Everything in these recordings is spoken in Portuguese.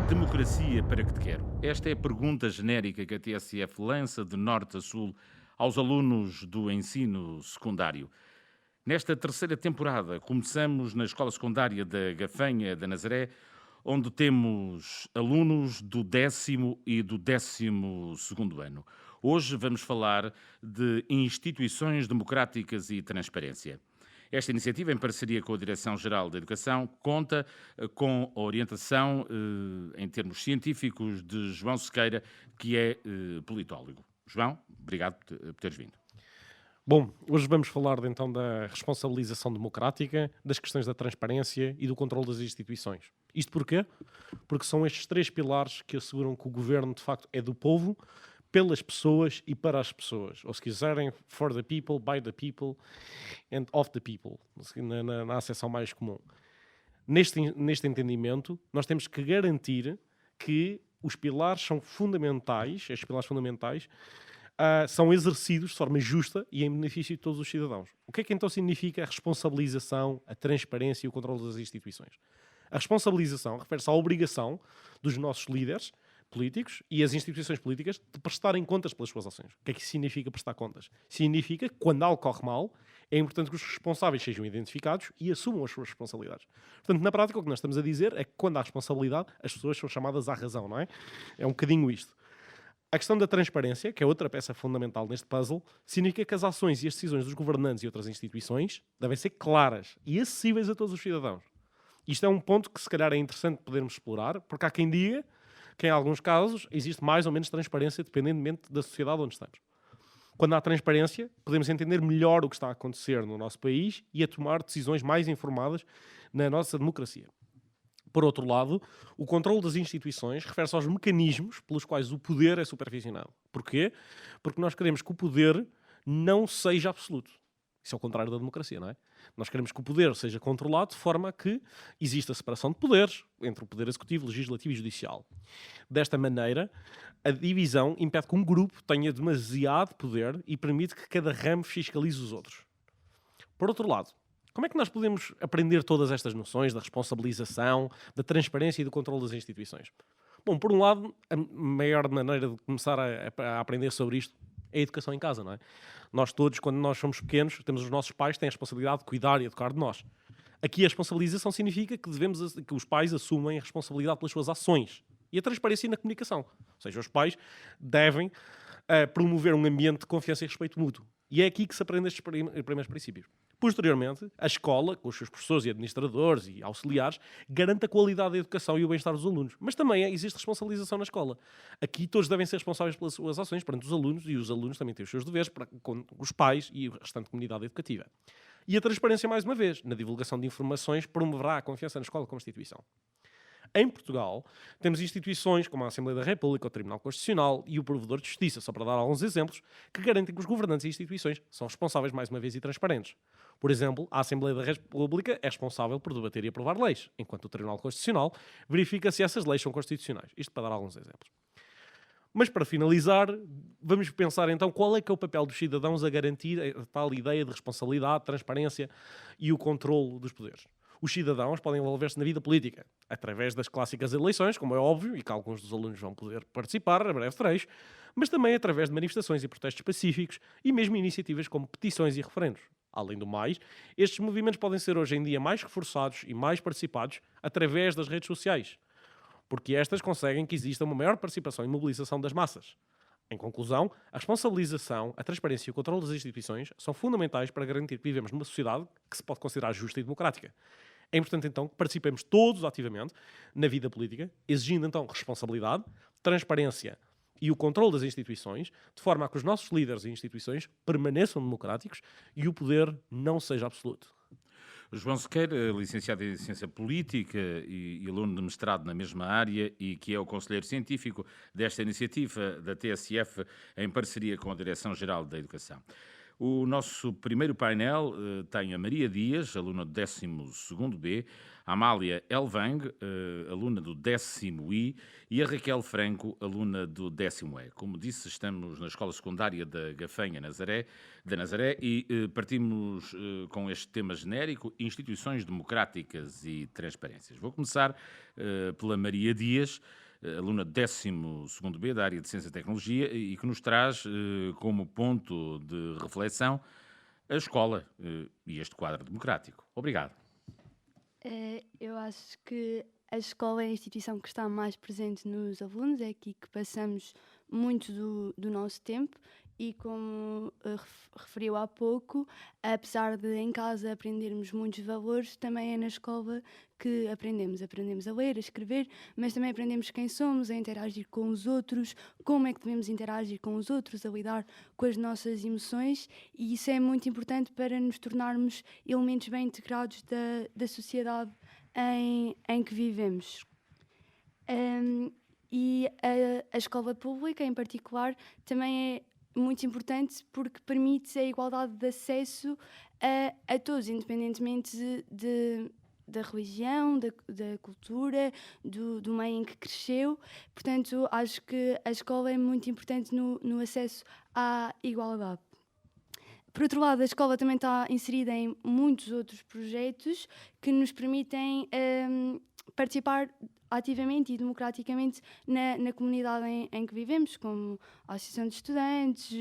Democracia para que te quero? Esta é a pergunta genérica que a TSF lança de norte a sul aos alunos do ensino secundário. Nesta terceira temporada, começamos na escola secundária da Gafanha da Nazaré, onde temos alunos do 10º e do 12º ano. Hoje vamos falar de instituições democráticas e transparência. Esta iniciativa, em parceria com a Direção-Geral da Educação, conta com a orientação, em termos científicos, de João Sequeira, que é politólogo. João, obrigado por teres vindo. Bom, hoje vamos falar então da responsabilização democrática, das questões da transparência e do controle das instituições. Isto porquê? Porque são estes três pilares que asseguram que o governo de facto é do povo, pelas pessoas e para as pessoas. Ou se quiserem, for the people, by the people and of the people, na acessão mais comum. Neste entendimento, nós temos que garantir que os pilares são fundamentais, estes pilares fundamentais, são exercidos de forma justa e em benefício de todos os cidadãos. O que é que então significa a responsabilização, a transparência e o controle das instituições? A responsabilização refere-se à obrigação dos nossos líderes políticos e as instituições políticas de prestarem contas pelas suas ações. O que é que isso significa prestar contas? Significa que quando algo corre mal, é importante que os responsáveis sejam identificados e assumam as suas responsabilidades. Portanto, na prática, o que nós estamos a dizer é que quando há responsabilidade, as pessoas são chamadas à razão, não é? É um bocadinho isto. A questão da transparência, que é outra peça fundamental neste puzzle, significa que as ações e as decisões dos governantes e outras instituições devem ser claras e acessíveis a todos os cidadãos. Isto é um ponto que se calhar é interessante podermos explorar, porque há quem diga que em alguns casos existe mais ou menos transparência dependentemente da sociedade onde estamos. Quando há transparência, podemos entender melhor o que está a acontecer no nosso país e a tomar decisões mais informadas na nossa democracia. Por outro lado, o controle das instituições refere-se aos mecanismos pelos quais o poder é supervisionado. Porquê? Porque nós queremos que o poder não seja absoluto. Isso é o contrário da democracia, não é? Nós queremos que o poder seja controlado de forma a que exista separação de poderes entre o poder executivo, legislativo e judicial. Desta maneira, a divisão impede que um grupo tenha demasiado poder e permite que cada ramo fiscalize os outros. Por outro lado, como é que nós podemos aprender todas estas noções da responsabilização, da transparência e do controle das instituições? Bom, por um lado, a maior maneira de começar a aprender sobre isto é a educação em casa, não é? Nós todos, quando nós somos pequenos, temos os nossos pais que têm a responsabilidade de cuidar e educar de nós. Aqui a responsabilização significa que que os pais assumem a responsabilidade pelas suas ações e a transparência na comunicação. Ou seja, os pais devem promover um ambiente de confiança e respeito mútuo. E é aqui que se aprende estes primeiros princípios. Posteriormente, a escola, com os seus professores e administradores e auxiliares, garante a qualidade da educação e o bem-estar dos alunos. Mas também existe responsabilização na escola. Aqui todos devem ser responsáveis pelas suas ações perante os alunos e os alunos também têm os seus deveres com os pais e a restante comunidade educativa. E a transparência, mais uma vez, na divulgação de informações, promoverá a confiança na escola como instituição. Em Portugal, temos instituições como a Assembleia da República, o Tribunal Constitucional e o Provedor de Justiça, só para dar alguns exemplos, que garantem que os governantes e instituições são responsáveis, mais uma vez, e transparentes. Por exemplo, a Assembleia da República é responsável por debater e aprovar leis, enquanto o Tribunal Constitucional verifica se essas leis são constitucionais. Isto para dar alguns exemplos. Mas para finalizar, vamos pensar então qual é que é o papel dos cidadãos a garantir a tal ideia de responsabilidade, transparência e o controle dos poderes. Os cidadãos podem envolver-se na vida política, através das clássicas eleições, como é óbvio, e que alguns dos alunos vão poder participar a breve trecho, mas também através de manifestações e protestos pacíficos e mesmo iniciativas como petições e referendos. Além do mais, estes movimentos podem ser hoje em dia mais reforçados e mais participados através das redes sociais, porque estas conseguem que exista uma maior participação e mobilização das massas. Em conclusão, a responsabilização, a transparência e o controle das instituições são fundamentais para garantir que vivemos numa sociedade que se pode considerar justa e democrática. É importante, então, que participemos todos ativamente na vida política, exigindo, então, responsabilidade, transparência e o controle das instituições, de forma a que os nossos líderes e instituições permaneçam democráticos e o poder não seja absoluto. João Sequeira, licenciado em Ciência Política e aluno de mestrado na mesma área e que é o conselheiro científico desta iniciativa da TSF em parceria com a Direção-Geral da Educação. O nosso primeiro painel tem a Maria Dias, aluna do 12º B, a Amália Elvang, aluna do 10º I, e a Raquel Franco, aluna do 10º E. Como disse, estamos na Escola Secundária da Gafanha da Nazaré e partimos com este tema genérico, Instituições Democráticas e Transparências. Vou começar pela Maria Dias, aluna do 12º B da área de Ciência e Tecnologia e que nos traz como ponto de reflexão a escola e este quadro democrático. Obrigado. Eu acho que a escola é a instituição que está mais presente nos alunos, é aqui que passamos muito do nosso tempo e, como referiu há pouco, apesar de em casa aprendermos muitos valores, também é na escola que aprendemos. Aprendemos a ler, a escrever, mas também aprendemos quem somos, a interagir com os outros, como é que devemos interagir com os outros, a lidar com as nossas emoções, e isso é muito importante para nos tornarmos elementos bem integrados da sociedade em que vivemos. E a escola pública, em particular, também é muito importante porque permite a igualdade de acesso a todos, independentemente da religião, da cultura, do meio em que cresceu. Portanto, acho que a escola é muito importante no acesso à igualdade. Por outro lado, a escola também está inserida em muitos outros projetos que nos permitem participar ativamente e democraticamente na comunidade em que vivemos, como a Associação de Estudantes,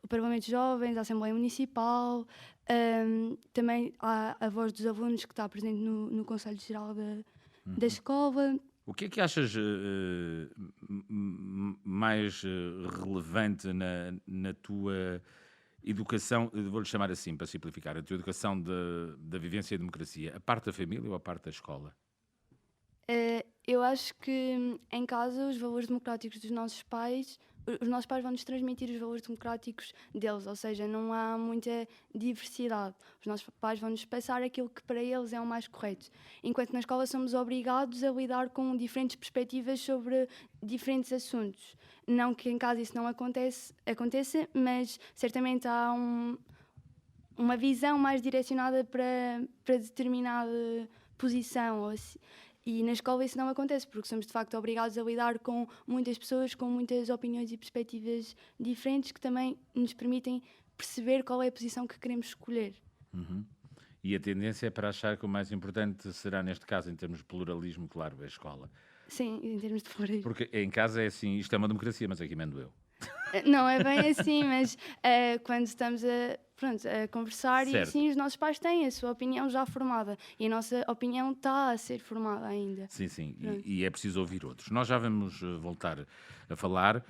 o Parlamento de Jovens, a Assembleia Municipal, também a voz dos alunos que está presente no Conselho Geral da escola. O que é que achas mais relevante na tua educação, vou-lhe chamar assim para simplificar, a tua educação da vivência e democracia, a parte da família ou a parte da escola? Eu acho que em casa os valores democráticos dos nossos pais vão-nos transmitir os valores democráticos deles, ou seja, não há muita diversidade. Os nossos pais vão-nos passar aquilo que para eles é o mais correto. Enquanto na escola somos obrigados a lidar com diferentes perspectivas sobre diferentes assuntos. Não que em casa isso não aconteça, mas certamente há uma visão mais direcionada para determinada posição, ou assim. E na escola isso não acontece, porque somos de facto obrigados a lidar com muitas pessoas, com muitas opiniões e perspectivas diferentes que também nos permitem perceber qual é a posição que queremos escolher. Uhum. E a tendência é para achar que o mais importante será, neste caso, em termos de pluralismo, claro, a escola. Sim, em termos de pluralismo. Porque em casa é assim, isto é uma democracia, mas aqui mando eu. Não é bem assim, mas quando estamos a conversar, certo. E assim os nossos pais têm a sua opinião já formada e a nossa opinião está a ser formada ainda. Sim, e é preciso ouvir outros. Nós já vamos voltar a falar.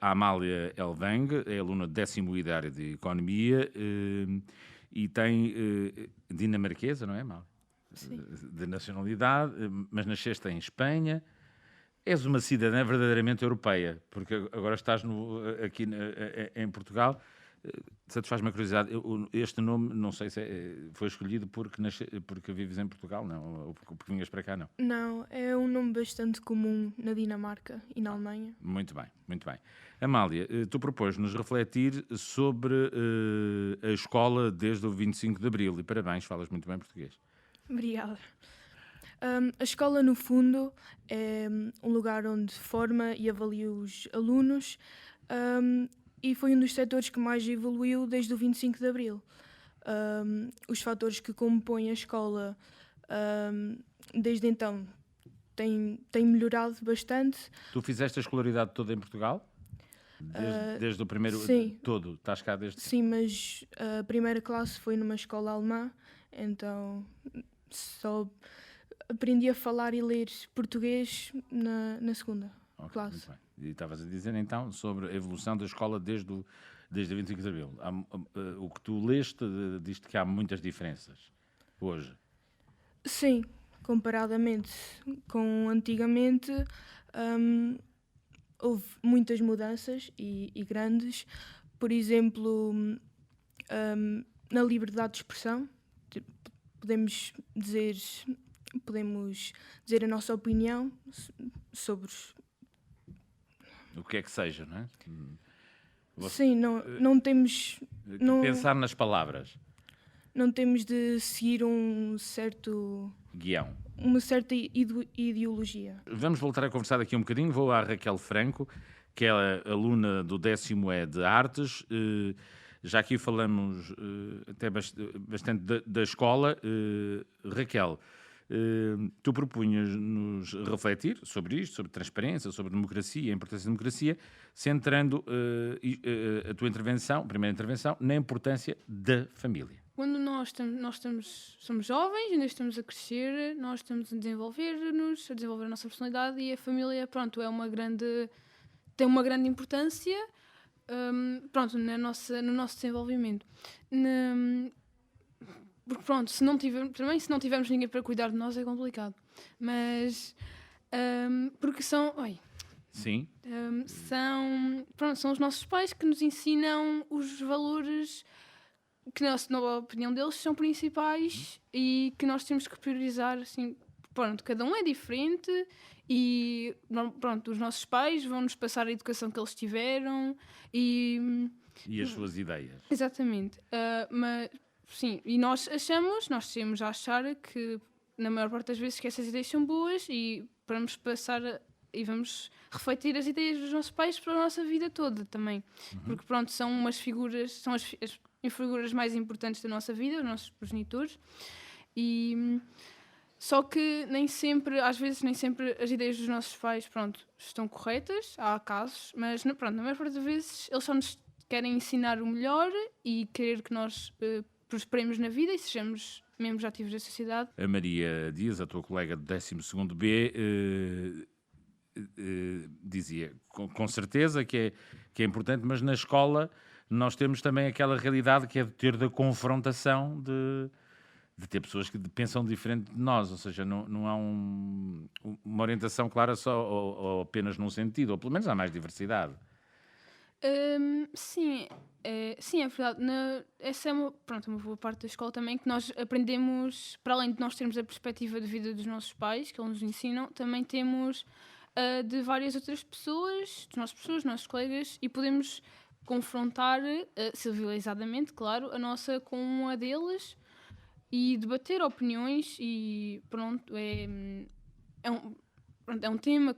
A Amália Elvang é aluna do 10º I da área de Economia e tem dinamarquesa, não é, Amália? Sim. De nacionalidade, mas nasceste em Espanha. És uma cidadã verdadeiramente europeia, porque agora estás aqui em Portugal. Satisfaz-me a curiosidade. Este nome, não sei se foi escolhido porque vives em Portugal, não? Ou porque vinhas para cá, não? Não, é um nome bastante comum na Dinamarca e na Alemanha. Muito bem, muito bem. Amália, tu propôs-nos refletir sobre a escola desde o 25 de Abril. E parabéns, falas muito bem português. Obrigada. A escola, no fundo, é um lugar onde forma e avalia os alunos e foi um dos setores que mais evoluiu desde o 25 de Abril. Os fatores que compõem a escola desde então têm melhorado bastante. Tu fizeste a escolaridade toda em Portugal? Desde o primeiro sim. todo? Estás cá desde... Sim, mas a primeira classe foi numa escola alemã, então só aprendi a falar e ler português na segunda classe. Muito bem. E estavas a dizer então sobre a evolução da escola desde o 25 de Abril. O que tu leste diz-te que há muitas diferenças hoje. Sim, comparadamente com antigamente, houve muitas mudanças e grandes. Por exemplo, na liberdade de expressão, podemos dizer a nossa opinião sobre o que é que seja, não é? Sim, não temos... Não, Pensar nas palavras. não temos de seguir uma certa ideologia. Vamos voltar a conversar daqui um bocadinho. Vou à Raquel Franco, que é aluna do 10º E de Artes. Já aqui falamos até bastante da escola. Raquel, tu propunhas-nos refletir sobre isto, sobre transparência, sobre democracia, a importância da democracia, centrando a tua intervenção, a primeira intervenção, na importância da família. Quando somos jovens, ainda estamos a crescer, nós estamos a desenvolver-nos, a desenvolver a nossa personalidade, e a família, pronto, tem uma grande importância, pronto, no nosso desenvolvimento. Porque pronto, se não tivermos ninguém para cuidar de nós é complicado. Mas porque Sim. são os nossos pais que nos ensinam os valores que, na opinião deles, são principais e que nós temos que priorizar. Assim, pronto, cada um é diferente e pronto, os nossos pais vão-nos passar a educação que eles tiveram e as suas ideias. Exatamente. Mas sim, e nós temos a achar que na maior parte das vezes que essas ideias são boas e vamos vamos refletir as ideias dos nossos pais para a nossa vida toda também. Porque pronto, são as figuras mais importantes da nossa vida, os nossos progenitores. E só que às vezes nem sempre as ideias dos nossos pais, pronto, estão corretas, há casos, mas pronto, na maior parte das vezes eles só nos querem ensinar o melhor e querer que nós prosperemos na vida e sejamos membros ativos da sociedade. A Maria Dias, a tua colega do 12º B, dizia com certeza que é importante, mas na escola nós temos também aquela realidade que é de ter da confrontação de ter pessoas que pensam diferente de nós, ou seja, não há uma orientação clara só ou apenas num sentido, ou pelo menos há mais diversidade. Sim, é verdade. Essa é uma boa parte da escola também, que nós aprendemos, para além de nós termos a perspectiva de vida dos nossos pais, que eles nos ensinam, também temos de várias outras pessoas, dos nossos professores, dos nossos colegas, e podemos confrontar civilizadamente, claro, a nossa com a deles e debater opiniões e pronto, é um tema,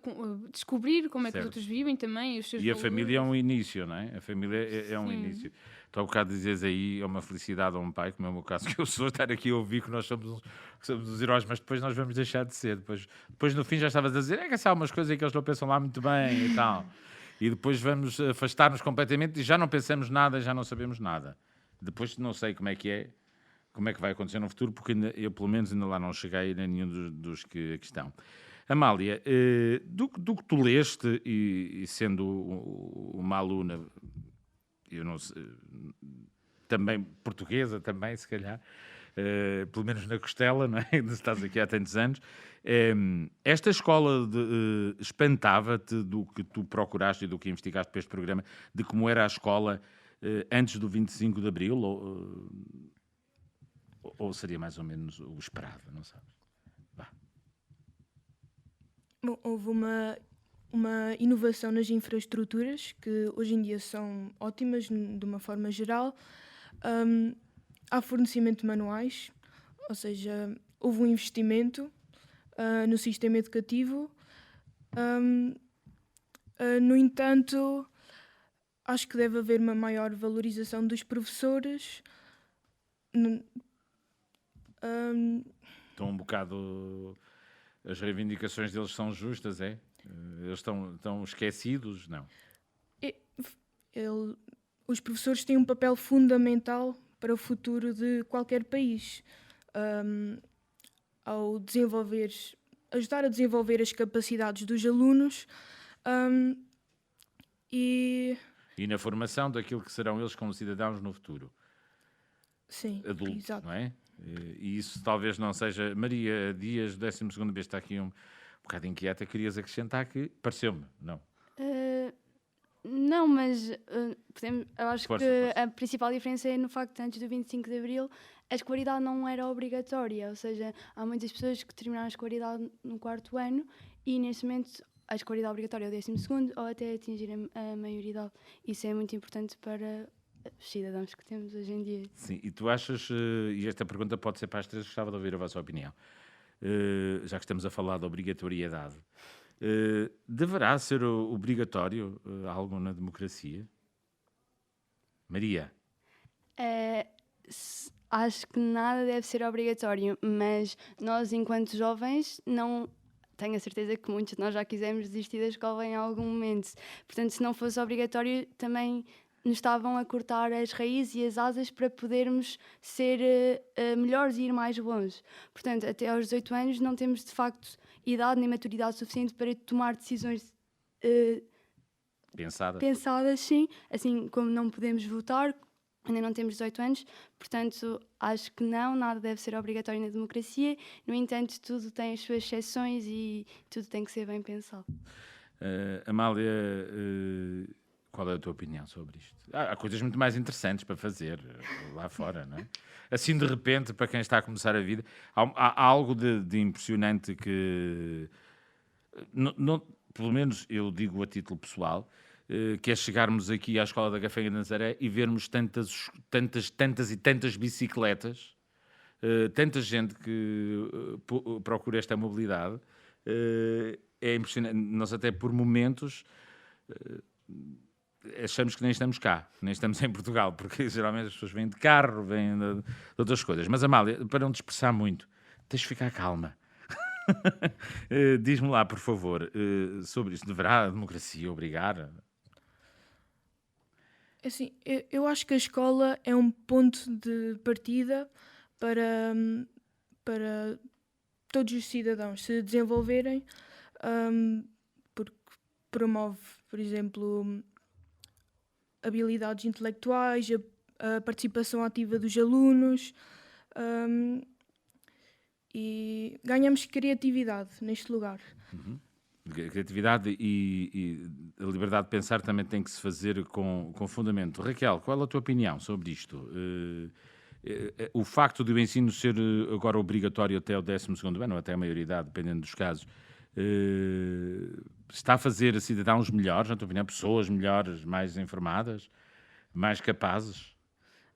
descobrir como é que os outros vivem também, os seus E a valores. família é um início, não é? A família é um Sim. início. Tu há bocado dizes aí, é uma felicidade a um pai, como é o meu caso, que eu sou, estar aqui a ouvir que nós somos os heróis, mas depois nós vamos deixar de ser. Depois no fim já estavas a dizer, que há umas coisas aí que eles não pensam lá muito bem e tal. E depois vamos afastar-nos completamente e já não pensamos nada, já não sabemos nada. Depois não sei como é que vai acontecer no futuro, porque eu pelo menos ainda lá não cheguei a nenhum dos que aqui estão. Amália, do que tu leste, e sendo uma aluna, eu não sei, também portuguesa, também, se calhar, pelo menos na Costela, não é? Estás aqui há tantos anos, esta escola espantava-te do que tu procuraste e do que investigaste para este programa, de como era a escola antes do 25 de Abril, ou seria mais ou menos o esperado, não sabes? Bom, houve uma inovação nas infraestruturas que hoje em dia são ótimas de uma forma geral. Há fornecimento de manuais, ou seja, houve um investimento no sistema educativo. No entanto, acho que deve haver uma maior valorização dos professores. Estão um bocado... As reivindicações deles são justas, é? Eles estão esquecidos? Não. Os professores têm um papel fundamental para o futuro de qualquer país. Ao ajudar a desenvolver as capacidades dos alunos e na formação daquilo que serão eles como cidadãos no futuro. Sim, adulto, exato. Não é? E isso talvez não seja... Maria Dias, 12º B, está aqui um bocado inquieta. Querias acrescentar que... Pareceu-me, não? Não, mas eu acho Força. que a principal diferença é no facto de antes do 25 de Abril a escolaridade não era obrigatória, ou seja, há muitas pessoas que terminaram a escolaridade no 4º ano e neste momento a escolaridade obrigatória ao 12º ou até atingir a maioridade. Isso é muito importante para os cidadãos que temos hoje em dia. Sim, e tu achas, e esta pergunta pode ser para as três, gostava de ouvir a vossa opinião, já que estamos a falar de obrigatoriedade, deverá ser obrigatório algo na democracia? Maria? Acho que nada deve ser obrigatório, mas nós, enquanto jovens, não tenho a certeza que muitos de nós já quisemos desistir da escola em algum momento. Portanto, se não fosse obrigatório, também nos estavam a cortar as raízes e as asas para podermos ser melhores e ir mais longe. Portanto, até aos 18 anos não temos, de facto, idade nem maturidade suficiente para tomar decisões pensadas, sim. Assim como não podemos votar, ainda não temos 18 anos, portanto, acho que nada deve ser obrigatório na democracia. No entanto, tudo tem as suas exceções e tudo tem que ser bem pensado. Amália, qual é a tua opinião sobre isto? Há coisas muito mais interessantes para fazer lá fora, não é? Assim, de repente, para quem está a começar a vida, há algo de impressionante que, pelo menos eu digo a título pessoal, que é chegarmos aqui à Escola da Gafanha de Nazaré e vermos tantas bicicletas, tanta gente que procura esta mobilidade. É impressionante. Nós até por momentos achamos que nem estamos cá, nem estamos em Portugal, porque geralmente as pessoas vêm de carro, vêm de outras coisas. Mas, Amália, para não dispersar muito, tens de ficar calma. Diz-me lá, por favor, sobre isto. Deverá a democracia obrigar? Assim, eu acho que a escola é um ponto de partida para todos os cidadãos se desenvolverem, porque promove, por exemplo, habilidades intelectuais, a participação ativa dos alunos, e ganhamos criatividade neste lugar. Uhum. A criatividade e a liberdade de pensar também tem que se fazer com fundamento. Raquel, qual é a tua opinião sobre isto? O facto de o ensino ser agora obrigatório até o 12º ano, ou até a maioridade, dependendo dos casos, está a fazer cidadãos melhores, na tua opinião, pessoas melhores, mais informadas, mais capazes?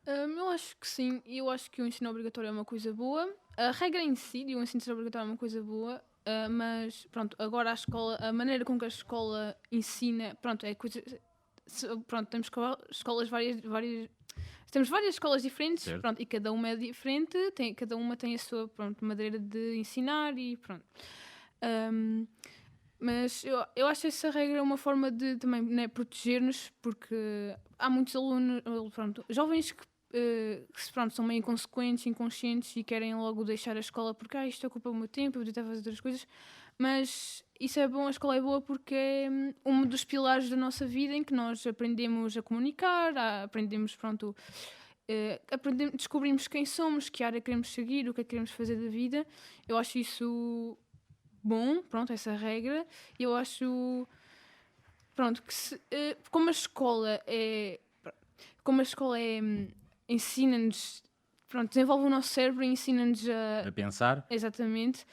Eu acho que sim, eu acho que o ensino obrigatório é uma coisa boa. A regra em si de o ensino ser obrigatório é uma coisa boa, mas pronto, agora a escola, a maneira com que a escola ensina, pronto, é coisa, pronto, temos escolas temos várias escolas diferentes, pronto, e cada uma é diferente, cada uma tem a sua, pronto, maneira de ensinar e pronto. Mas eu acho essa regra uma forma de também, né, proteger-nos, porque há muitos alunos, pronto, jovens que pronto, são meio inconsequentes, inconscientes e querem logo deixar a escola porque isto ocupa o meu tempo, eu podia estar a fazer outras coisas. Mas isso é bom, a escola é boa porque é um dos pilares da nossa vida em que nós aprendemos a comunicar, aprendemos, pronto, descobrimos quem somos, que área queremos seguir, o que é que queremos fazer da vida. Eu acho isso bom, pronto, essa regra. Eu acho, pronto, que como a escola ensina-nos, pronto, desenvolve o nosso cérebro e ensina-nos a pensar. Exatamente.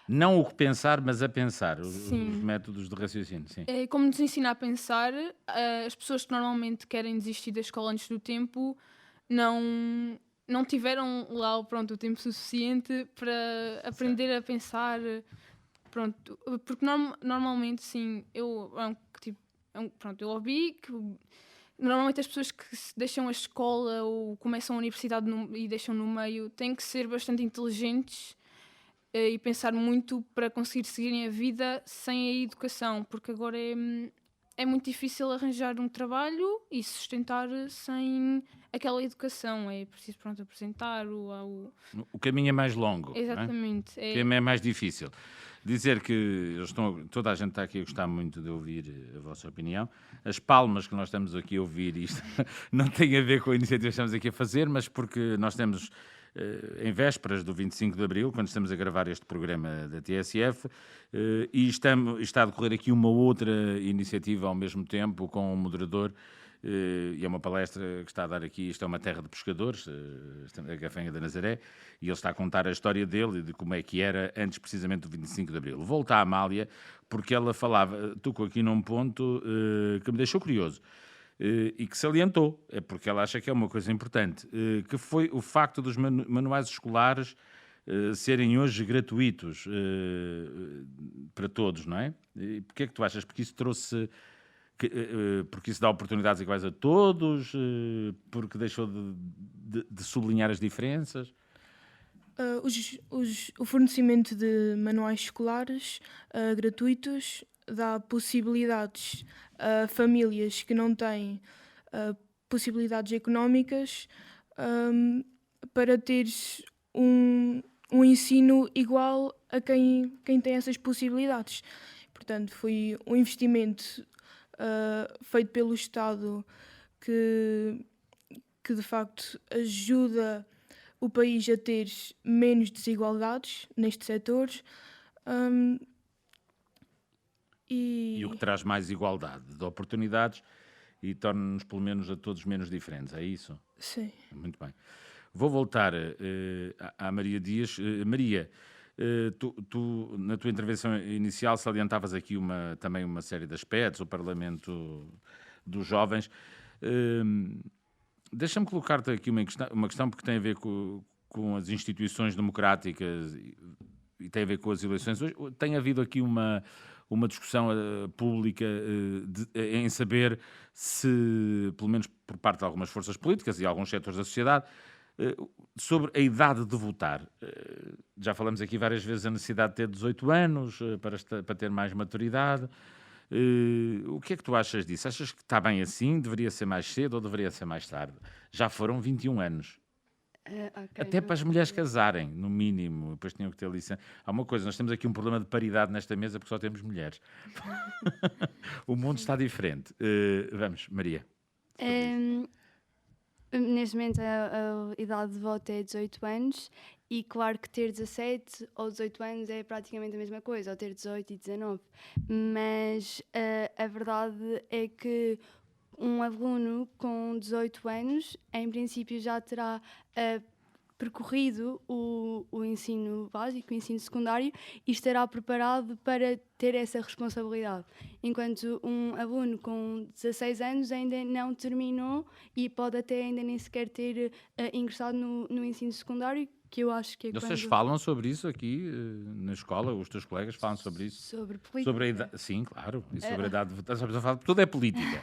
Não o que pensar, mas a pensar, os métodos de raciocínio. Sim. Como nos ensina a pensar, as pessoas que normalmente querem desistir da escola antes do tempo não tiveram lá, pronto, o tempo suficiente para aprender a pensar. Pronto, porque normalmente, sim, pronto, eu ouvi que normalmente as pessoas que deixam a escola ou começam a universidade e deixam no meio têm que ser bastante inteligentes e pensar muito para conseguir seguirem a vida sem a educação, porque agora é muito difícil arranjar um trabalho e sustentar sem aquela educação. É preciso, pronto, apresentar o caminho é mais longo. Exatamente. Não é? O caminho é mais difícil. Dizer que toda a gente está aqui a gostar muito de ouvir a vossa opinião. As palmas que nós estamos aqui a ouvir, isto não tem a ver com a iniciativa que estamos aqui a fazer, mas porque nós temos, em vésperas do 25 de Abril, quando estamos a gravar este programa da TSF, e está a decorrer aqui uma outra iniciativa ao mesmo tempo, com um moderador e é uma palestra que está a dar aqui, isto é uma terra de pescadores, a Gafanha da Nazaré, e ele está a contar a história dele e de como é que era antes precisamente do 25 de Abril. Volto à Amália, porque ela tocou aqui num ponto que me deixou curioso. E que salientou, porque ela acha que é uma coisa importante, que foi o facto dos manuais escolares serem hoje gratuitos para todos, não é? E porquê é que tu achas? Porque isso trouxe... porque isso dá oportunidades iguais a todos? Porque deixou de sublinhar as diferenças? O fornecimento de manuais escolares gratuitos dá possibilidades a famílias que não têm possibilidades económicas para teres um ensino igual a quem tem essas possibilidades. Portanto, foi um investimento feito pelo Estado que de facto ajuda o país a ter menos desigualdades neste setor. E o que traz mais igualdade de oportunidades e torna-nos, pelo menos, a todos menos diferentes, é isso? Sim. Muito bem. Vou voltar à Maria Dias. Maria, tu, na tua intervenção inicial, salientavas aqui também uma série de aspectos, o Parlamento dos Jovens. Deixa-me colocar-te aqui uma questão porque tem a ver com as instituições democráticas e tem a ver com as eleições. Hoje tem havido aqui uma discussão pública em saber se, pelo menos por parte de algumas forças políticas e alguns setores da sociedade, sobre a idade de votar. Já falamos aqui várias vezes a necessidade de ter 18 anos para ter mais maturidade. O que é que tu achas disso? Achas que está bem assim? Deveria ser mais cedo ou deveria ser mais tarde? Já foram 21 anos. Okay, Até para as mulheres casarem, no mínimo. Depois tinham que ter licença. Há uma coisa, nós temos aqui um problema de paridade nesta mesa porque só temos mulheres. O mundo está diferente. Vamos, Maria. Neste momento a idade de voto é 18 anos e claro que ter 17 ou 18 anos é praticamente a mesma coisa, ou ter 18 e 19. Mas a verdade é que um aluno com 18 anos, em princípio, já terá percorrido o ensino básico, o ensino secundário, e estará preparado para ter essa responsabilidade. Enquanto um aluno com 16 anos ainda não terminou e pode até ainda nem sequer ter ingressado no ensino secundário, que eu acho que é Vocês quando... falam sobre isso aqui na escola? Os teus colegas falam sobre isso? Sobre política? Sobre a idade, sim, claro. E sobre a idade de votação. Tudo é política.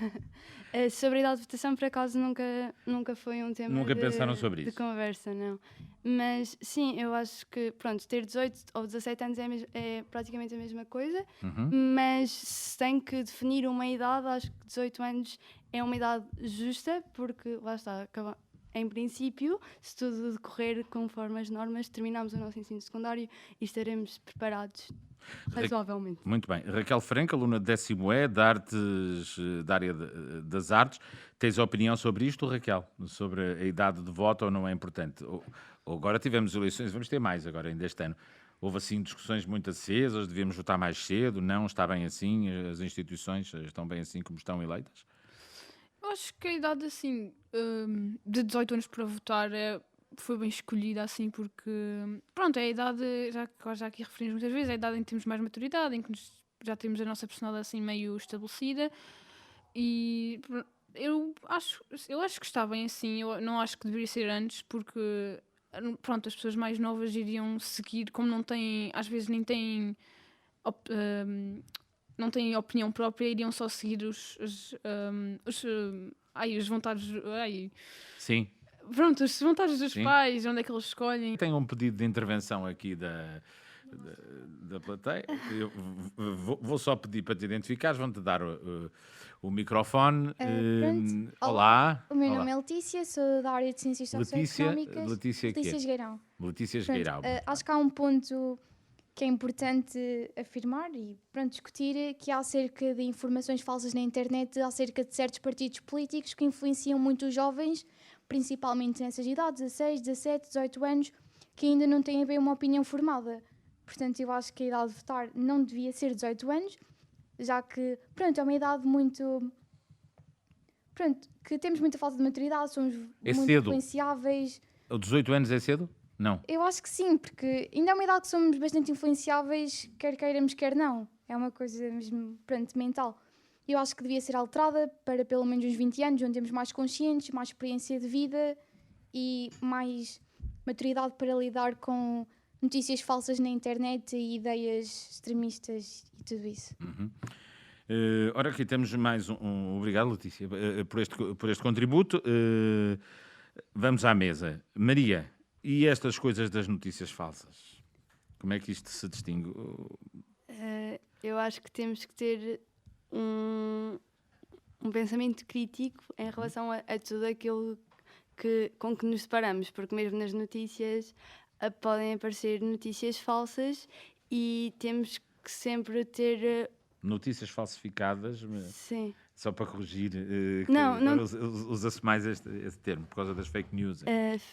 Sobre a idade de votação, por acaso, nunca foi um tema Nunca pensaram sobre de isso? conversa, não. Mas, sim, eu acho que, pronto, ter 18 ou 17 anos é praticamente a mesma coisa, mas se tem que definir uma idade, acho que 18 anos é uma idade justa, porque, lá está, em princípio, se tudo decorrer conforme as normas, terminamos o nosso ensino secundário e estaremos preparados razoavelmente. Muito bem. Raquel Franco, aluna de 10º E, da área das artes. Tens opinião sobre isto, Raquel? Sobre a idade de voto ou não é importante? Ou agora tivemos eleições, vamos ter mais agora ainda este ano. Houve assim discussões muito acesas, devíamos votar mais cedo, não está bem assim, as instituições estão bem assim como estão eleitas? Eu acho que a idade assim de 18 anos para votar foi bem escolhida assim porque pronto, é a idade, já aqui referimos muitas vezes, é a idade em que temos mais maturidade, em que já temos a nossa personalidade assim meio estabelecida e eu acho que está bem assim, eu não acho que deveria ser antes porque pronto, as pessoas mais novas iriam seguir, como não têm, às vezes nem têm não têm opinião própria, iriam só seguir as vontades. Sim. Pronto, as vontades dos Sim. pais, onde é que eles escolhem. Tenho um pedido de intervenção aqui da plateia. Eu vou só pedir para te identificares, vão-te dar o microfone. Pronto. Olá. O meu nome é Letícia, sou da área de Ciências Socioeconómicas. Letícia quê? Esgueirão. Letícia Pronto, Esgueirão. acho que há um ponto que é importante afirmar e discutir, que há acerca de informações falsas na internet, acerca de certos partidos políticos que influenciam muito os jovens, principalmente nessas idades, 16, 17, 18 anos, que ainda não têm bem uma opinião formada. Portanto, eu acho que a idade de votar não devia ser 18 anos, já que, pronto, é uma idade muito pronto, que temos muita falta de maturidade, somos É muito cedo. influenciáveis. Os 18 anos é cedo? Não. Eu acho que sim, porque ainda é uma idade que somos bastante influenciáveis, quer queiramos, quer não. É uma coisa mesmo, pronto, mental. Eu acho que devia ser alterada para pelo menos uns 20 anos, onde temos mais conscientes, mais experiência de vida e mais maturidade para lidar com notícias falsas na internet e ideias extremistas e tudo isso. Ora, aqui temos mais obrigado, Letícia, por este contributo. Vamos à mesa. Maria, e estas coisas das notícias falsas? Como é que isto se distingue? Eu acho que temos que ter um pensamento crítico em relação a tudo aquilo com que nos deparamos, porque mesmo nas notícias podem aparecer notícias falsas e temos que sempre ter... Notícias falsificadas, Sim. só para corrigir, Não. usa-se mais esse termo, por causa das fake news.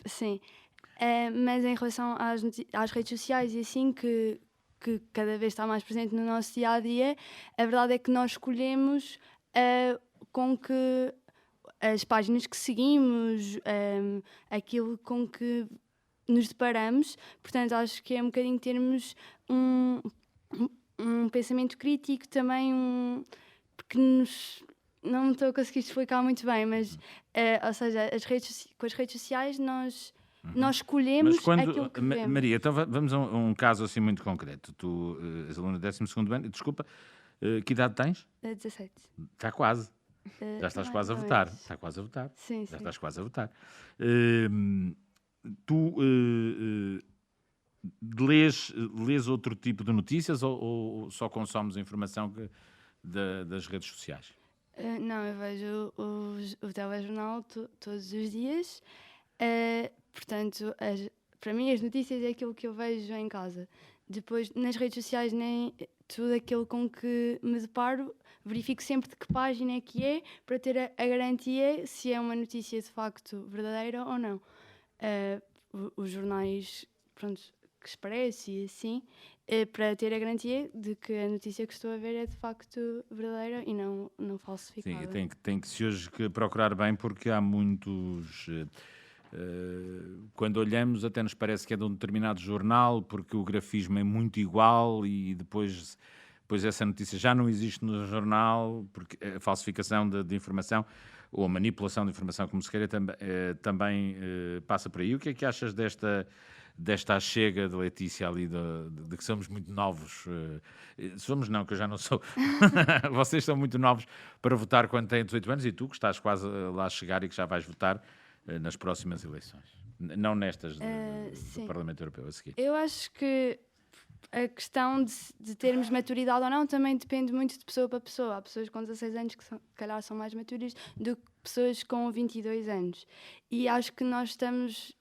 Sim. Mas em relação às redes sociais e assim, que cada vez está mais presente no nosso dia-a-dia, a verdade é que nós escolhemos com que as páginas que seguimos, aquilo com que nos deparamos. Portanto, acho que é um bocadinho termos um pensamento crítico também, porque não me estou a conseguir explicar muito bem, mas, ou seja, com as redes sociais nós escolhemos aquilo que vemos. Maria, então vamos a um caso assim muito concreto. Tu és aluna do 12º ano, desculpa, que idade tens? 17. Está quase. Já estás Mais quase a ou votar. menos. Está quase a votar. Sim, Já sim. estás quase a votar. Tu lês outro tipo de notícias ou só consomes informação das redes sociais? Não, eu vejo o telejornal todos os dias. Portanto, para mim as notícias é aquilo que eu vejo em casa. Depois, nas redes sociais, nem tudo aquilo com que me deparo, verifico sempre de que página é que é, para ter a garantia se é uma notícia de facto verdadeira ou não. Os jornais, pronto, que Expresso e assim, para ter a garantia de que a notícia que estou a ver é de facto verdadeira e não falsificada. Sim, tem que se hoje que procurar bem, porque há muitos... quando olhamos até nos parece que é de um determinado jornal, porque o grafismo é muito igual e depois essa notícia já não existe no jornal, porque a falsificação de informação ou a manipulação de informação, como se queira, também passa por aí. O que é que achas desta achega de Letícia ali, de que somos muito novos? Somos não, que eu já não sou. Vocês são muito novos para votar quando têm 18 anos e tu, que estás quase lá a chegar e que já vais votar nas próximas eleições. Não nestas do Parlamento Europeu a seguir. Eu acho que a questão de termos maturidade ou não também depende muito de pessoa para pessoa. Há pessoas com 16 anos que se calhar são mais maturas do que pessoas com 22 anos. E acho que nós estamos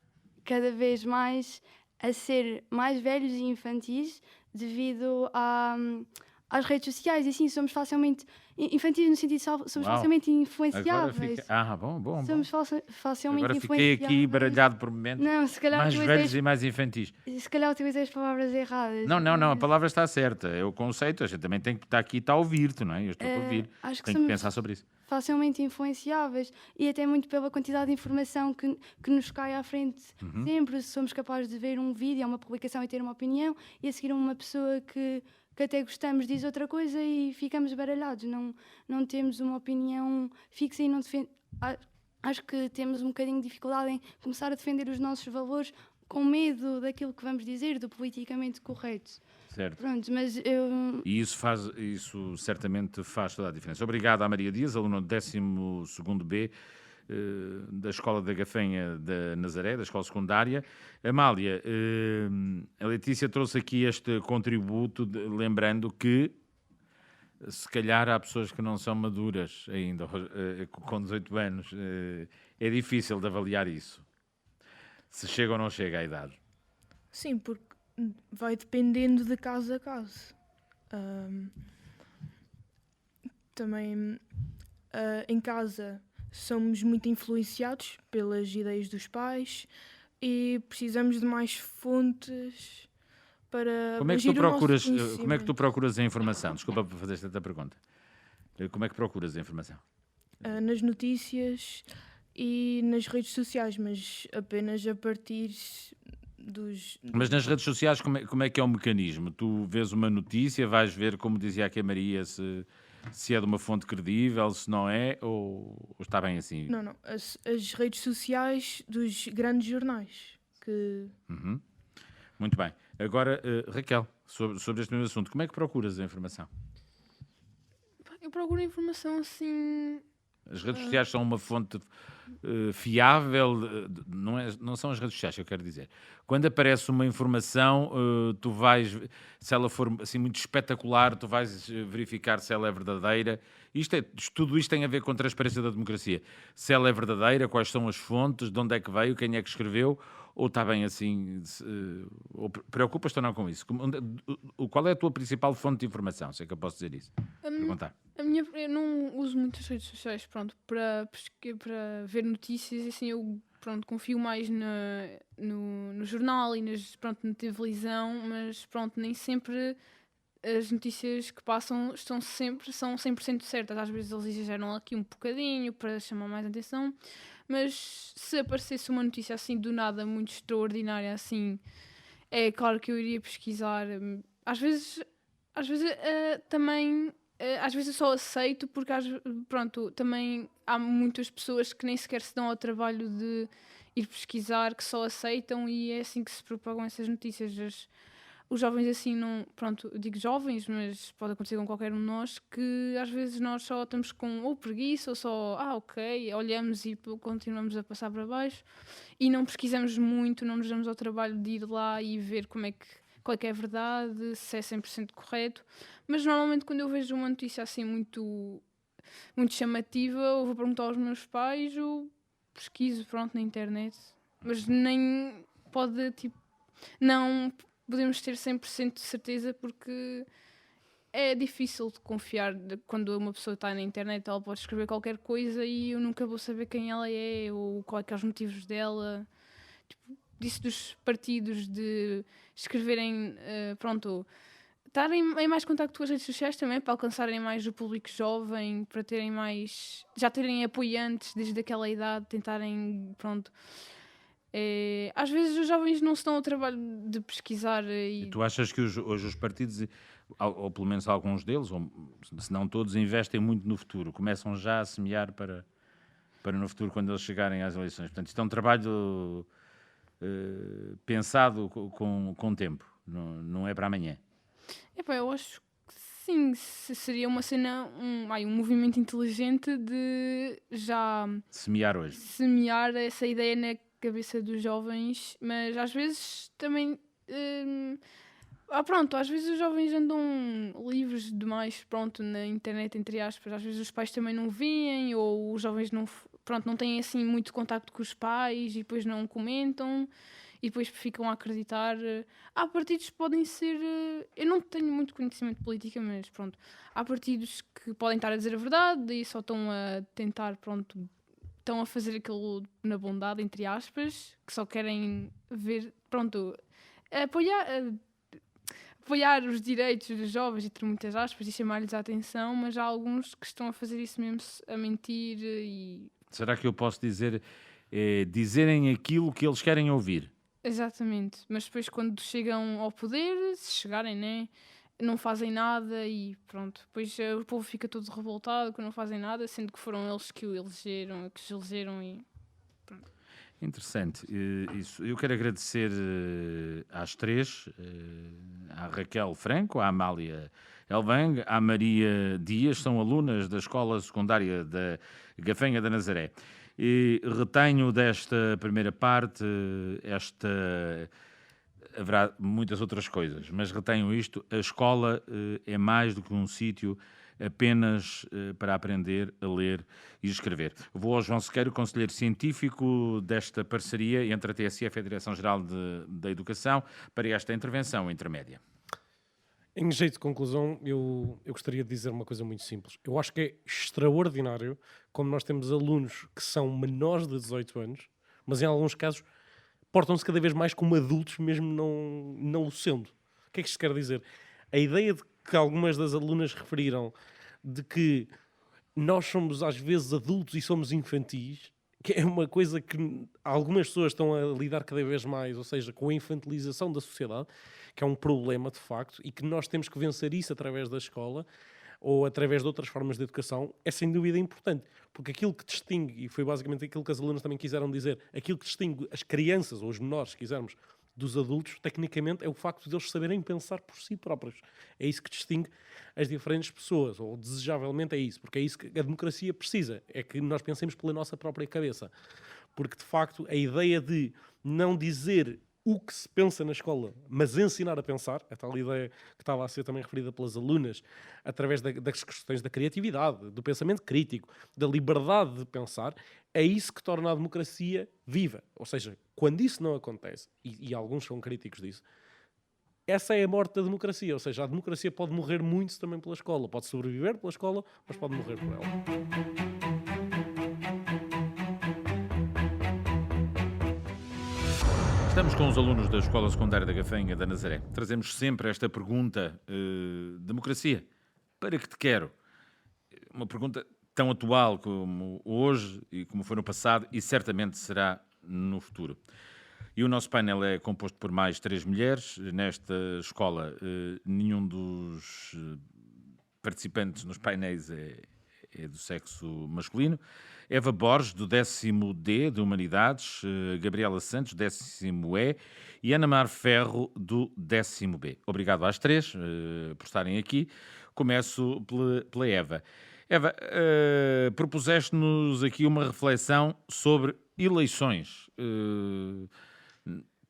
cada vez mais a ser mais velhos e infantis devido às redes sociais. E assim, somos facilmente infantis no sentido de somos facilmente influenciáveis. Bom. Somos facilmente Agora influenciáveis. fiquei aqui baralhado por momentos. Não, se calhar Mais velhos e mais infantis. Se calhar utilizei as palavras erradas. Não, a palavra está certa. É o conceito. A gente também tem que estar aqui e está a ouvir-te, não é? Eu estou a ouvir. Acho que Tenho que pensar sobre isso. facilmente influenciáveis e até muito pela quantidade de informação que nos cai à frente sempre. Somos capazes de ver um vídeo, uma publicação e ter uma opinião e a seguir uma pessoa que até gostamos diz outra coisa e ficamos baralhados. Não temos uma opinião fixa e não defendemos. Acho que temos um bocadinho de dificuldade em começar a defender os nossos valores com medo daquilo que vamos dizer, do politicamente correto. Certo. Pronto, mas eu... E isso certamente faz toda a diferença. Obrigado à Maria Dias, aluna do 12º B da Escola da Gafanha de Nazaré, da Escola Secundária. Amália, a Letícia trouxe aqui este contributo, lembrando que se calhar há pessoas que não são maduras ainda, com 18 anos. É difícil de avaliar isso. Se chega ou não chega à idade. Sim, porque vai dependendo de caso a caso. Também em casa somos muito influenciados pelas ideias dos pais e precisamos de mais fontes para Como é que tu procuras a informação? Desculpa por fazer esta pergunta. Como é que procuras a informação? nas notícias e nas redes sociais, mas apenas a partir Mas nas redes sociais, como é que é o mecanismo? Tu vês uma notícia, vais ver, como dizia aqui a Maria, se é de uma fonte credível, se não é, ou está bem assim? Não. As redes sociais dos grandes jornais. Uhum. Muito bem. Agora, Raquel, sobre este mesmo assunto, como é que procuras a informação? Eu procuro informação assim. As redes sociais são uma fonte fiável, não são as redes sociais que eu quero dizer. Quando aparece uma informação, tu vais, se ela for assim muito espetacular, tu vais verificar se ela é verdadeira. Tudo isto tem a ver com a transparência da democracia. Se ela é verdadeira, quais são as fontes, de onde é que veio, quem é que escreveu, ou está bem assim, ou preocupas-te ou não com isso? Qual é a tua principal fonte de informação, se é que eu posso dizer isso? Perguntar. Eu não uso muitas redes sociais, pronto, para ver notícias, assim, eu, pronto, confio mais no jornal e na televisão, mas, pronto, nem sempre as notícias que passam são 100% certas. Às vezes eles exageram aqui um bocadinho para chamar mais atenção, mas se aparecesse uma notícia, assim, do nada, muito extraordinária, assim, é claro que eu iria pesquisar. Às vezes também... Às vezes eu só aceito porque, pronto, também há muitas pessoas que nem sequer se dão ao trabalho de ir pesquisar, que só aceitam e é assim que se propagam essas notícias. Os jovens assim não... Pronto, eu digo jovens, mas pode acontecer com qualquer um de nós, que às vezes nós só estamos com ou preguiça ou só, ok, olhamos e continuamos a passar para baixo e não pesquisamos muito, não nos damos ao trabalho de ir lá e ver qual é que é a verdade, se é 100% correto. Mas normalmente quando eu vejo uma notícia assim muito, muito chamativa, eu vou perguntar aos meus pais ou pesquiso, pronto, na internet. Mas nem pode, tipo, não podemos ter 100% de certeza porque é difícil de confiar quando uma pessoa está na internet, ela pode escrever qualquer coisa e eu nunca vou saber quem ela é ou quais são os motivos dela. Tipo, disso dos partidos de escreverem, pronto, estarem em mais contacto com as redes sociais também para alcançarem mais o público jovem, para terem mais, já terem apoiantes desde aquela idade, tentarem, pronto. Às vezes os jovens não se dão ao trabalho de pesquisar. E tu achas que hoje os partidos, ou pelo menos alguns deles, ou se não todos, investem muito no futuro, começam já a semear para no futuro quando eles chegarem às eleições? Portanto, isto é um trabalho pensado com tempo, não é para amanhã. Eu acho que sim, seria uma cena, um movimento inteligente de já semear hoje. Semear essa ideia na cabeça dos jovens, mas às vezes também pronto, às vezes os jovens andam livres demais, pronto, na internet, entre aspas, às vezes os pais também não veem, ou os jovens não têm assim muito contacto com os pais e depois não comentam e depois ficam a acreditar. Há partidos que podem ser, eu não tenho muito conhecimento de política, mas pronto, há partidos que podem estar a dizer a verdade e só estão a tentar, pronto, estão a fazer aquilo na bondade, entre aspas, que só querem ver, pronto, apoiar os direitos dos jovens, entre muitas aspas, e chamar-lhes a atenção, mas há alguns que estão a fazer isso mesmo a mentir e... Será que eu posso dizer, dizerem aquilo que eles querem ouvir? Exatamente, mas depois quando chegam ao poder, se chegarem, né, não fazem nada e pronto, depois o povo fica todo revoltado que não fazem nada, sendo que foram eles que os elegeram e pronto. Interessante. Isso. Eu quero agradecer às três, à Raquel Franco, à Amália Elvang, à Maria Dias, são alunas da Escola Secundária da Gafenha da Nazaré. E retenho desta primeira parte haverá muitas outras coisas, mas retenho isto: a escola é mais do que um sítio apenas para aprender a ler e escrever. Vou ao João Sequeiro, conselheiro científico desta parceria entre a TSF e a Direção-Geral da Educação, para esta intervenção intermédia. Em jeito de conclusão, eu gostaria de dizer uma coisa muito simples. Eu acho que é extraordinário como nós temos alunos que são menores de 18 anos, mas em alguns casos portam-se cada vez mais como adultos, mesmo não o sendo. O que é que isto quer dizer? A ideia de que algumas das alunas referiram de que nós somos às vezes adultos e somos infantis, que é uma coisa que algumas pessoas estão a lidar cada vez mais, ou seja, com a infantilização da sociedade, que é um problema de facto, e que nós temos que vencer isso através da escola ou através de outras formas de educação, é sem dúvida importante, porque aquilo que distingue, e foi basicamente aquilo que as alunas também quiseram dizer, aquilo que distingue as crianças ou os menores, se quisermos, dos adultos, tecnicamente, é o facto de eles saberem pensar por si próprios. É isso que distingue as diferentes pessoas, ou desejavelmente é isso, porque é isso que a democracia precisa, é que nós pensemos pela nossa própria cabeça. Porque, de facto, a ideia de não dizer o que se pensa na escola, mas ensinar a pensar, a tal ideia que estava a ser também referida pelas alunas, através das questões da criatividade, do pensamento crítico, da liberdade de pensar, é isso que torna a democracia viva. Ou seja, quando isso não acontece, e alguns são críticos disso, essa é a morte da democracia. Ou seja, a democracia pode morrer muito também pela escola. Pode sobreviver pela escola, mas pode morrer por ela. Estamos com os alunos da Escola Secundária da Gafanha da Nazaré. Trazemos sempre esta pergunta, democracia, para que te quero? Uma pergunta tão atual como hoje e como foi no passado e certamente será no futuro. E o nosso painel é composto por mais 3 mulheres. Nesta escola, nenhum dos participantes nos painéis é do sexo masculino. Eva Borges, do 10º D, de Humanidades, Gabriela Santos, 10º E, e Ana Mar Ferro, do 10º B. Obrigado às 3 por estarem aqui. Começo pela Eva. Eva, propuseste-nos aqui uma reflexão sobre eleições.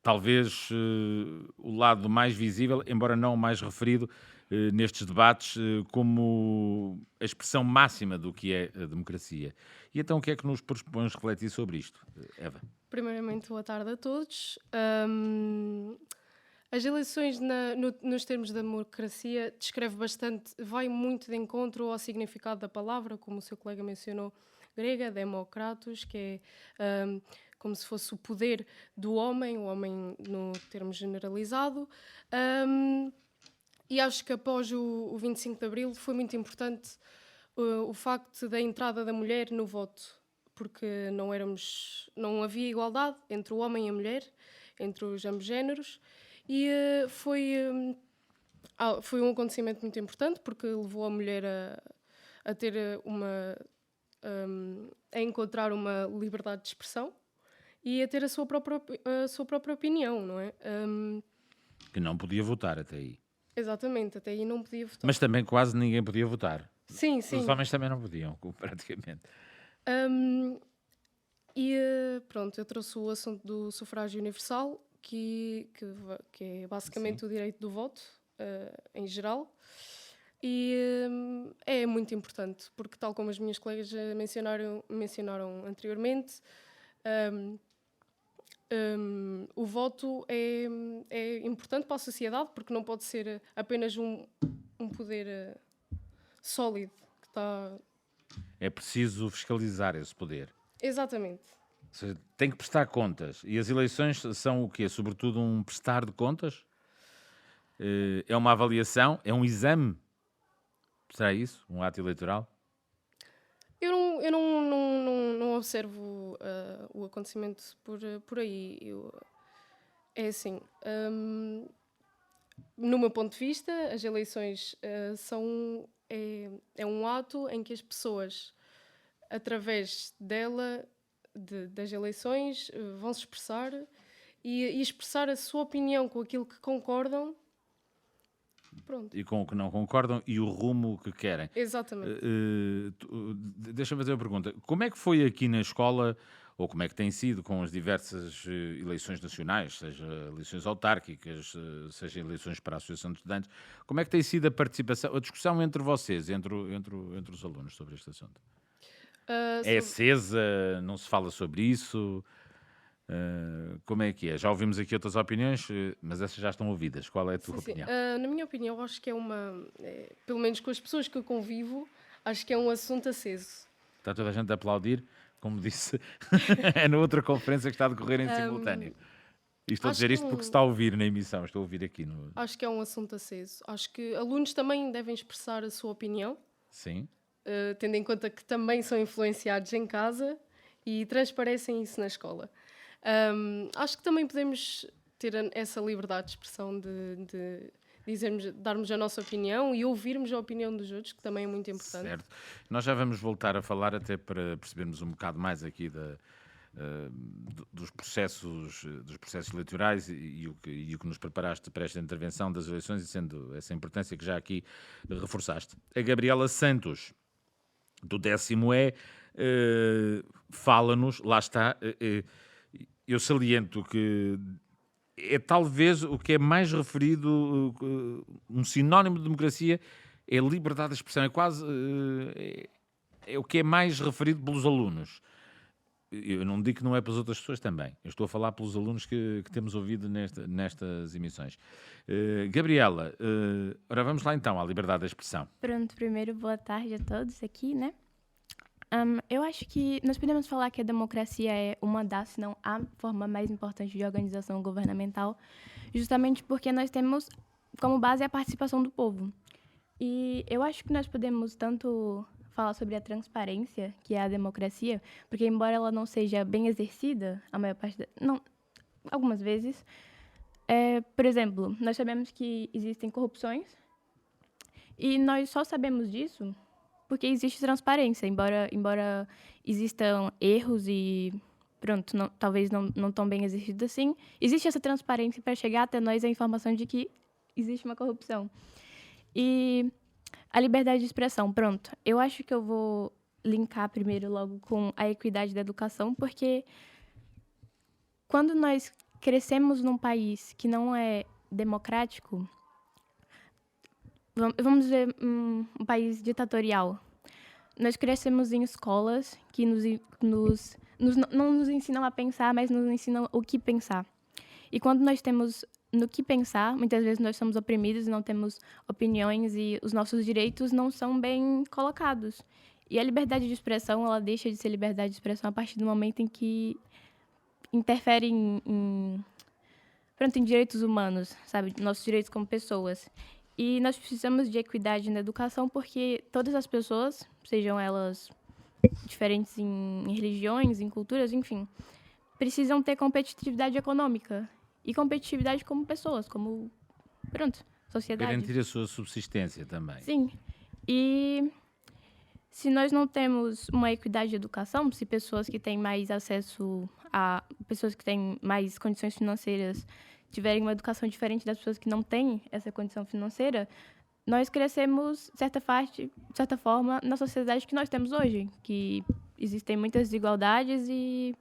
Talvez o lado mais visível, embora não o mais referido nestes debates, como a expressão máxima do que é a democracia. E então o que é que nos propões refletir sobre isto, Eva? Primeiramente, boa tarde a todos. As eleições nos termos da democracia descreve bastante, vai muito de encontro ao significado da palavra, como o seu colega mencionou, grega, democratos, que é como se fosse o poder do homem, o homem no termo generalizado. E acho que após o 25 de Abril foi muito importante o facto da entrada da mulher no voto, porque não havia igualdade entre o homem e a mulher, entre os ambos géneros, e foi um acontecimento muito importante, porque levou a mulher a ter a encontrar uma liberdade de expressão e a ter a sua própria opinião, não é? Que não podia votar até aí. Exatamente, até aí não podia votar. Mas também quase ninguém podia votar. Sim, sim. Os homens também não podiam, praticamente. Pronto, eu trouxe o assunto do sufrágio universal, que é basicamente o direito do voto, em geral. E é muito importante, porque tal como as minhas colegas mencionaram anteriormente, o voto é importante para a sociedade, porque não pode ser apenas um poder sólido que está... É preciso fiscalizar esse poder. Exatamente. Ou seja, tem que prestar contas. E as eleições são o quê? Sobretudo um prestar de contas? É uma avaliação? É um exame? Será isso? Um ato eleitoral? Eu não observo o acontecimento por aí. É assim, no meu ponto de vista, as eleições é um ato em que as pessoas, através das eleições, vão se expressar e expressar a sua opinião com aquilo que concordam. Pronto. E com o que não concordam e o rumo que querem. Exatamente. Deixa-me fazer uma pergunta. Como é que foi aqui na escola, ou como é que tem sido com as diversas eleições nacionais, seja eleições autárquicas, seja eleições para a Associação de Estudantes, como é que tem sido a participação, a discussão entre vocês, entre os alunos sobre este assunto? É acesa? Não se fala sobre isso? Como é que é? Já ouvimos aqui outras opiniões, mas essas já estão ouvidas. Qual é a tua opinião? Na minha opinião, acho que pelo menos com as pessoas que eu convivo, acho que é um assunto aceso. Está toda a gente a aplaudir, como disse, é na outra conferência que está a decorrer em simultâneo. E estou a dizer isto porque se está a ouvir na emissão, estou a ouvir aqui. Acho que é um assunto aceso. Acho que alunos também devem expressar a sua opinião. Sim. tendo em conta que também são influenciados em casa e transparecem isso na escola. Acho que também podemos ter essa liberdade de expressão de dizermos, darmos a nossa opinião e ouvirmos a opinião dos outros, que também é muito importante. Certo. Nós já vamos voltar a falar até para percebermos um bocado mais aqui dos processos eleitorais e o que nos preparaste para esta intervenção das eleições, e sendo essa importância que já aqui reforçaste. A Gabriela Santos, do 10º fala-nos, lá está, eu saliento que é talvez o que é mais referido, um sinónimo de democracia, é a liberdade de expressão, é quase é o que é mais referido pelos alunos. Eu não digo que não é pelas outras pessoas também. Eu estou a falar pelos alunos que temos ouvido nestas emissões. Gabriela, ora vamos lá então à liberdade de expressão. Pronto, primeiro boa tarde a todos aqui, né? Eu acho que nós podemos falar que a democracia é uma das, se não a forma mais importante de organização governamental, justamente porque nós temos como base a participação do povo. E eu acho que nós podemos tanto falar sobre a transparência, que é a democracia, porque embora ela não seja bem exercida, a maior parte algumas vezes, por exemplo, nós sabemos que existem corrupções e nós só sabemos disso porque existe transparência, embora existam erros e, pronto, talvez não tão bem exercidos assim, existe essa transparência para chegar até nós a informação de que existe uma corrupção. E a liberdade de expressão, pronto, eu acho que eu vou linkar primeiro logo com a equidade da educação, porque quando nós crescemos num país que não é democrático, vamos dizer, um país ditatorial. Nós crescemos em escolas que não nos ensinam a pensar, mas nos ensinam o que pensar. E quando nós temos no que pensar, muitas vezes nós somos oprimidos, não temos opiniões e os nossos direitos não são bem colocados. E a liberdade de expressão, ela deixa de ser liberdade de expressão a partir do momento em que interfere em direitos humanos, sabe? Nossos direitos como pessoas. E nós precisamos de equidade na educação porque todas as pessoas, sejam elas diferentes em religiões, em culturas, enfim, precisam ter competitividade econômica e competitividade como pessoas, como, sociedade. Garantir a sua subsistência também. Sim. E se nós não temos uma equidade de educação, se pessoas que têm mais acesso a pessoas que têm mais condições financeiras tiverem uma educação diferente das pessoas que não têm essa condição financeira, nós crescemos, de certa forma, na sociedade que nós temos hoje, que existem muitas desigualdades e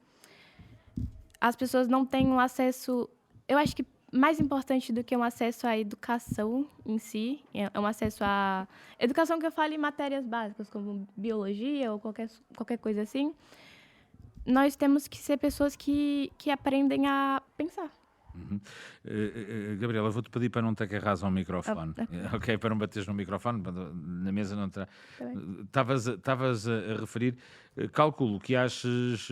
as pessoas não têm um acesso. Eu acho que mais importante do que um acesso à educação em si, é um acesso à educação que eu falo em matérias básicas, como biologia ou qualquer coisa assim. Nós temos que ser pessoas que aprendem a pensar. Uhum. Gabriela, vou-te pedir para não te agarrares ao microfone, ok? Para não bateres no microfone, na mesa não terá. Estavas a referir, calculo que aches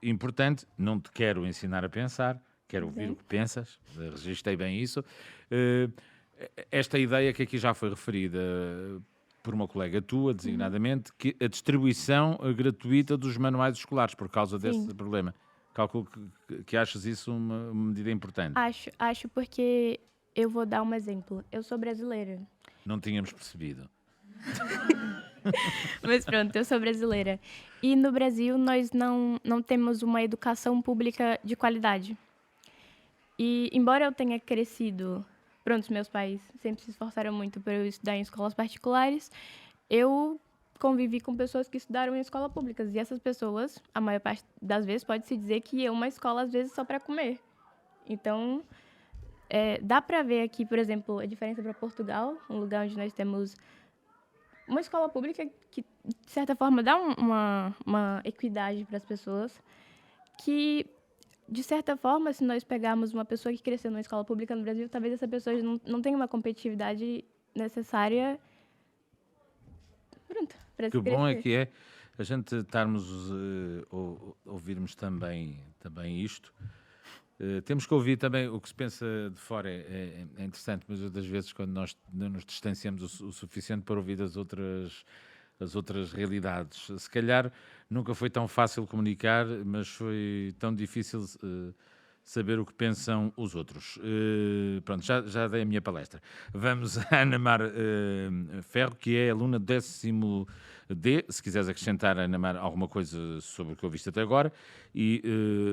importante, não te quero ensinar a pensar, quero ouvir o que pensas, registrei bem isso. Esta ideia que aqui já foi referida por uma colega tua, designadamente, que a distribuição gratuita dos manuais escolares, por causa desse problema. Calculo que achas isso uma medida importante. Acho porque eu vou dar um exemplo. Eu sou brasileira. Não tínhamos percebido. Mas pronto, eu sou brasileira. E no Brasil nós não temos uma educação pública de qualidade. E embora eu tenha crescido, meus pais sempre se esforçaram muito para eu estudar em escolas particulares, eu convivi com pessoas que estudaram em escolas públicas. E essas pessoas, a maior parte das vezes, pode-se dizer que é uma escola, às vezes, só para comer. Então, dá para ver aqui, por exemplo, a diferença para Portugal, um lugar onde nós temos uma escola pública que, de certa forma, dá uma equidade para as pessoas, que, de certa forma, se nós pegarmos uma pessoa que cresceu numa escola pública no Brasil, talvez essa pessoa não tenha uma competitividade necessária. Que bom é que é a gente estarmos ouvirmos também isto. Temos que ouvir também o que se pensa de fora, é interessante, mas outras vezes quando nós não nos distanciamos o suficiente para ouvir as outras as outras realidades. Se calhar nunca foi tão fácil comunicar, mas foi tão difícil saber o que pensam os outros. Pronto, já dei a minha palestra. Vamos a Ana Mar Ferro, que é aluna do 10º D. Se quiseres acrescentar, Ana Mar, alguma coisa sobre o que ouviste até agora,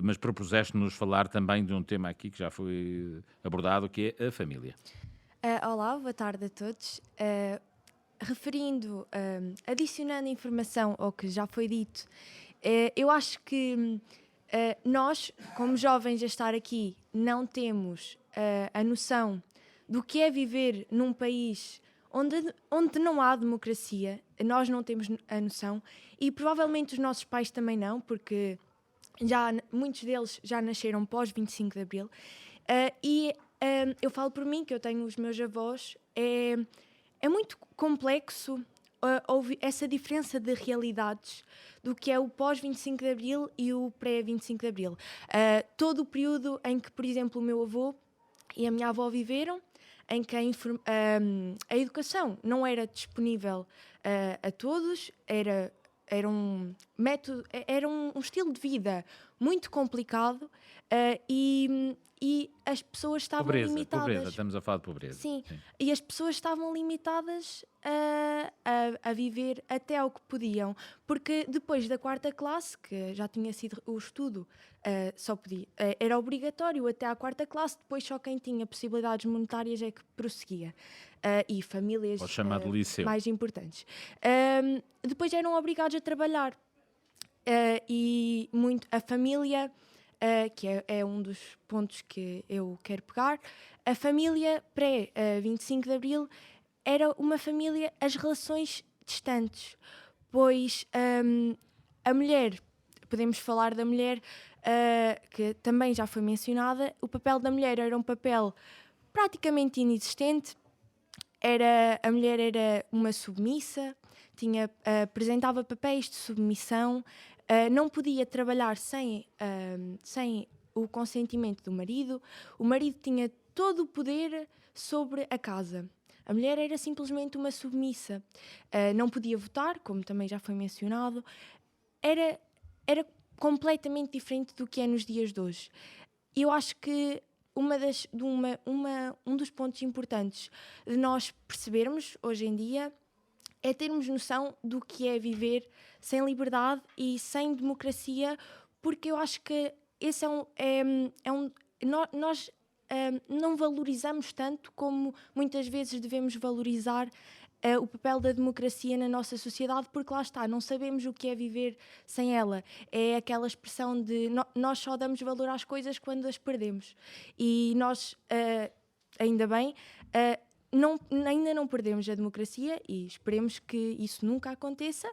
mas propuseste-nos falar também de um tema aqui que já foi abordado, que é a família. Olá, boa tarde a todos. Adicionando informação ao que já foi dito, eu acho que nós, como jovens a estar aqui, não temos a noção do que é viver num país onde não há democracia. Nós não temos a noção e provavelmente os nossos pais também não, porque muitos deles já nasceram pós 25 de Abril. Eu falo por mim, que eu tenho os meus avós, é muito complexo ouvir essa diferença de realidades do que é o pós-25 de Abril e o pré-25 de Abril. Todo o período em que, por exemplo, o meu avô e a minha avó viveram, em que a educação não era disponível a todos, era um método, era um estilo de vida muito complicado e as pessoas estavam limitadas. Pobreza, estamos a falar de pobreza. Sim. E as pessoas estavam limitadas a viver até ao que podiam, porque depois da 4ª classe, que já tinha sido o estudo, era obrigatório até à 4ª classe, depois só quem tinha possibilidades monetárias é que prosseguia. E famílias mais importantes. Depois eram obrigados a trabalhar. E muito a família, que é um dos pontos que eu quero pegar, a família pré-25 de Abril era uma família, as relações distantes, pois a mulher, podemos falar da mulher, que também já foi mencionada, o papel da mulher era um papel praticamente inexistente. A mulher era uma submissa, apresentava papéis de submissão, não podia trabalhar sem o consentimento do marido. O marido tinha todo o poder sobre a casa. A mulher era simplesmente uma submissa. Não podia votar, como também já foi mencionado. Era completamente diferente do que é nos dias de hoje. Eu acho que um dos pontos importantes de nós percebermos hoje em dia é termos noção do que é viver sem liberdade e sem democracia, porque eu acho que esse nós não valorizamos tanto como muitas vezes devemos valorizar o papel da democracia na nossa sociedade, porque lá está, não sabemos o que é viver sem ela. É aquela expressão de nós só damos valor às coisas quando as perdemos. E nós, ainda bem, ainda não perdemos a democracia e esperemos que isso nunca aconteça,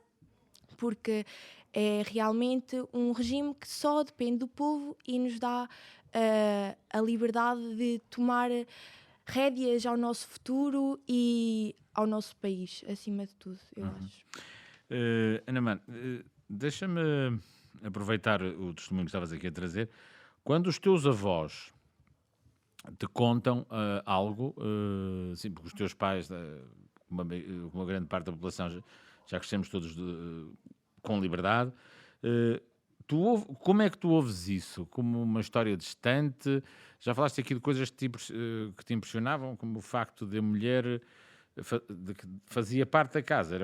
porque é realmente um regime que só depende do povo e nos dá a liberdade de tomar rédeas ao nosso futuro e ao nosso país, acima de tudo, eu acho. Ana Mar, deixa-me aproveitar o testemunho que estavas aqui a trazer. Quando os teus avós te contam algo, sim, porque os teus pais, uma grande parte da população, já crescemos todos com liberdade, como é que tu ouves isso? Como uma história distante? Já falaste aqui de coisas que te impressionavam, como o facto de a mulher que fazia parte da casa.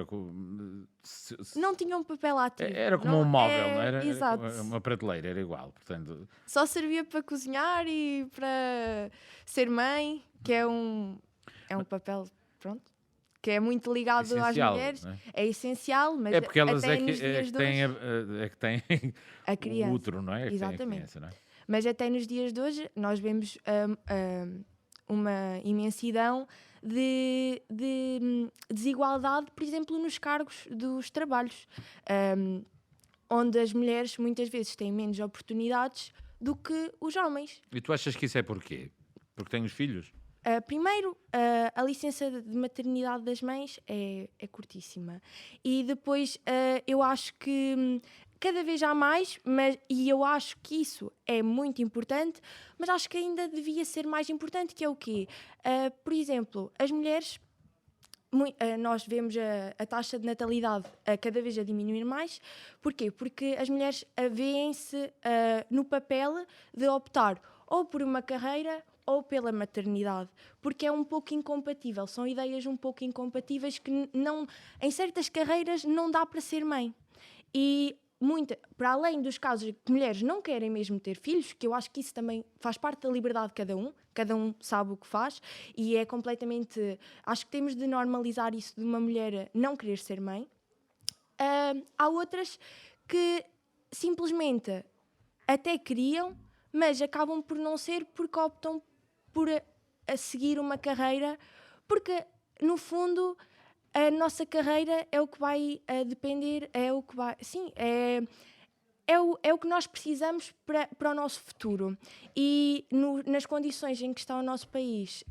Não tinha um papel ativo. Era como um móvel, não era? Exato. Era uma prateleira, era igual. Portanto, só servia para cozinhar e para ser mãe, que é um papel, pronto, que é muito ligado às mulheres. É essencial, mas é porque elas até que têm a criança. O útero, não é? Exatamente. A criança, não é? Mas até nos dias de hoje nós vemos uma imensidão de desigualdade, por exemplo, nos cargos dos trabalhos, onde as mulheres muitas vezes têm menos oportunidades do que os homens. E tu achas que isso é porquê? Porque têm os filhos? Primeiro, a licença de maternidade das mães é curtíssima. E depois, eu acho que cada vez há mais, e eu acho que isso é muito importante, mas acho que ainda devia ser mais importante, que é o quê? Por exemplo, as mulheres nós vemos a taxa de natalidade cada vez a diminuir mais. Porquê? Porque as mulheres veem-se no papel de optar ou por uma carreira ou pela maternidade, porque é um pouco incompatível, são ideias um pouco incompatíveis que não, em certas carreiras não dá para ser mãe. E para além dos casos que mulheres não querem mesmo ter filhos, que eu acho que isso também faz parte da liberdade de cada um sabe o que faz, e é completamente, acho que temos de normalizar isso de uma mulher não querer ser mãe. Há outras que simplesmente até queriam, mas acabam por não ser porque optam por a seguir uma carreira, porque no fundo a nossa carreira é o que vai depender, é o que vai, sim, é o que nós precisamos para o nosso futuro. E nas condições em que está o nosso país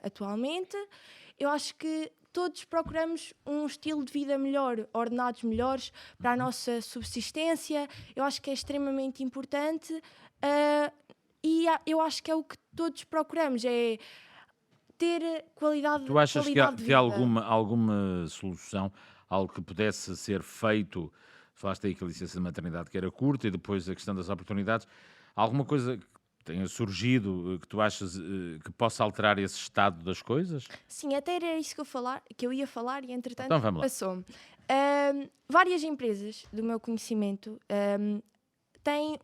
atualmente, eu acho que todos procuramos um estilo de vida melhor, ordenados melhores para a nossa subsistência. Eu acho que é extremamente importante. Eu acho que é o que todos procuramos, é ter qualidade de vida. Tu achas que há alguma solução, algo que pudesse ser feito? Falaste aí que a licença de maternidade que era curta e depois a questão das oportunidades. Há alguma coisa que tenha surgido que tu achas que possa alterar esse estado das coisas? Sim, até era isso que eu ia falar e entretanto Então vamos lá. passou. Várias empresas do meu conhecimento têm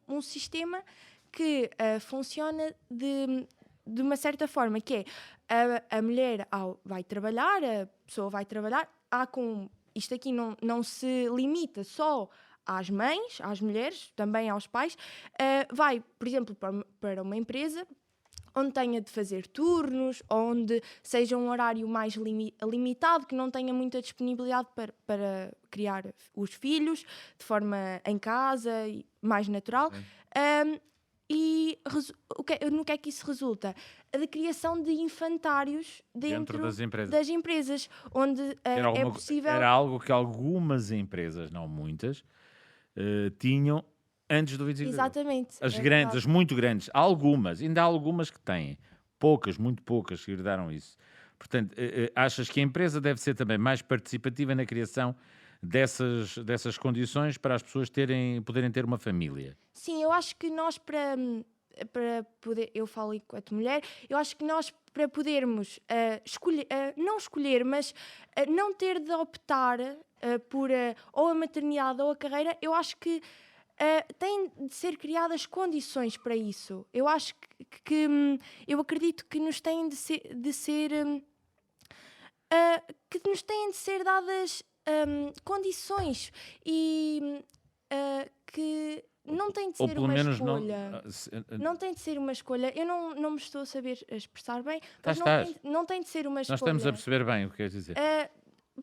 um sistema que funciona de uma certa forma, que é a mulher vai trabalhar, a pessoa vai trabalhar, isto aqui não se limita só às mães, às mulheres, também aos pais, vai, por exemplo, para uma empresa onde tenha de fazer turnos, onde seja um horário mais limitado, que não tenha muita disponibilidade para criar os filhos de forma em casa, mais natural. E no que é que isso resulta? A criação de infantários dentro das empresas, onde é possível... Era algo que algumas empresas, não muitas, tinham antes do 25 de Abril. Exatamente. As grandes, as muito grandes, ainda há algumas que têm, muito poucas que herdaram isso. Portanto, achas que a empresa deve ser também mais participativa na criação dessas condições para as pessoas poderem ter uma família? Sim, eu acho que nós para poder, eu falo enquanto mulher, eu acho que nós para podermos não escolher, mas não ter de optar por ou a maternidade ou a carreira, eu acho que têm de ser criadas condições para isso. Eu acho que eu acredito que nos têm de ser que nos têm de ser dadas condições e que não tem de ser uma escolha. Não tem de ser uma escolha. Eu não me estou a saber expressar bem, mas não tem de ser uma escolha. Nós estamos a perceber bem o que queres dizer.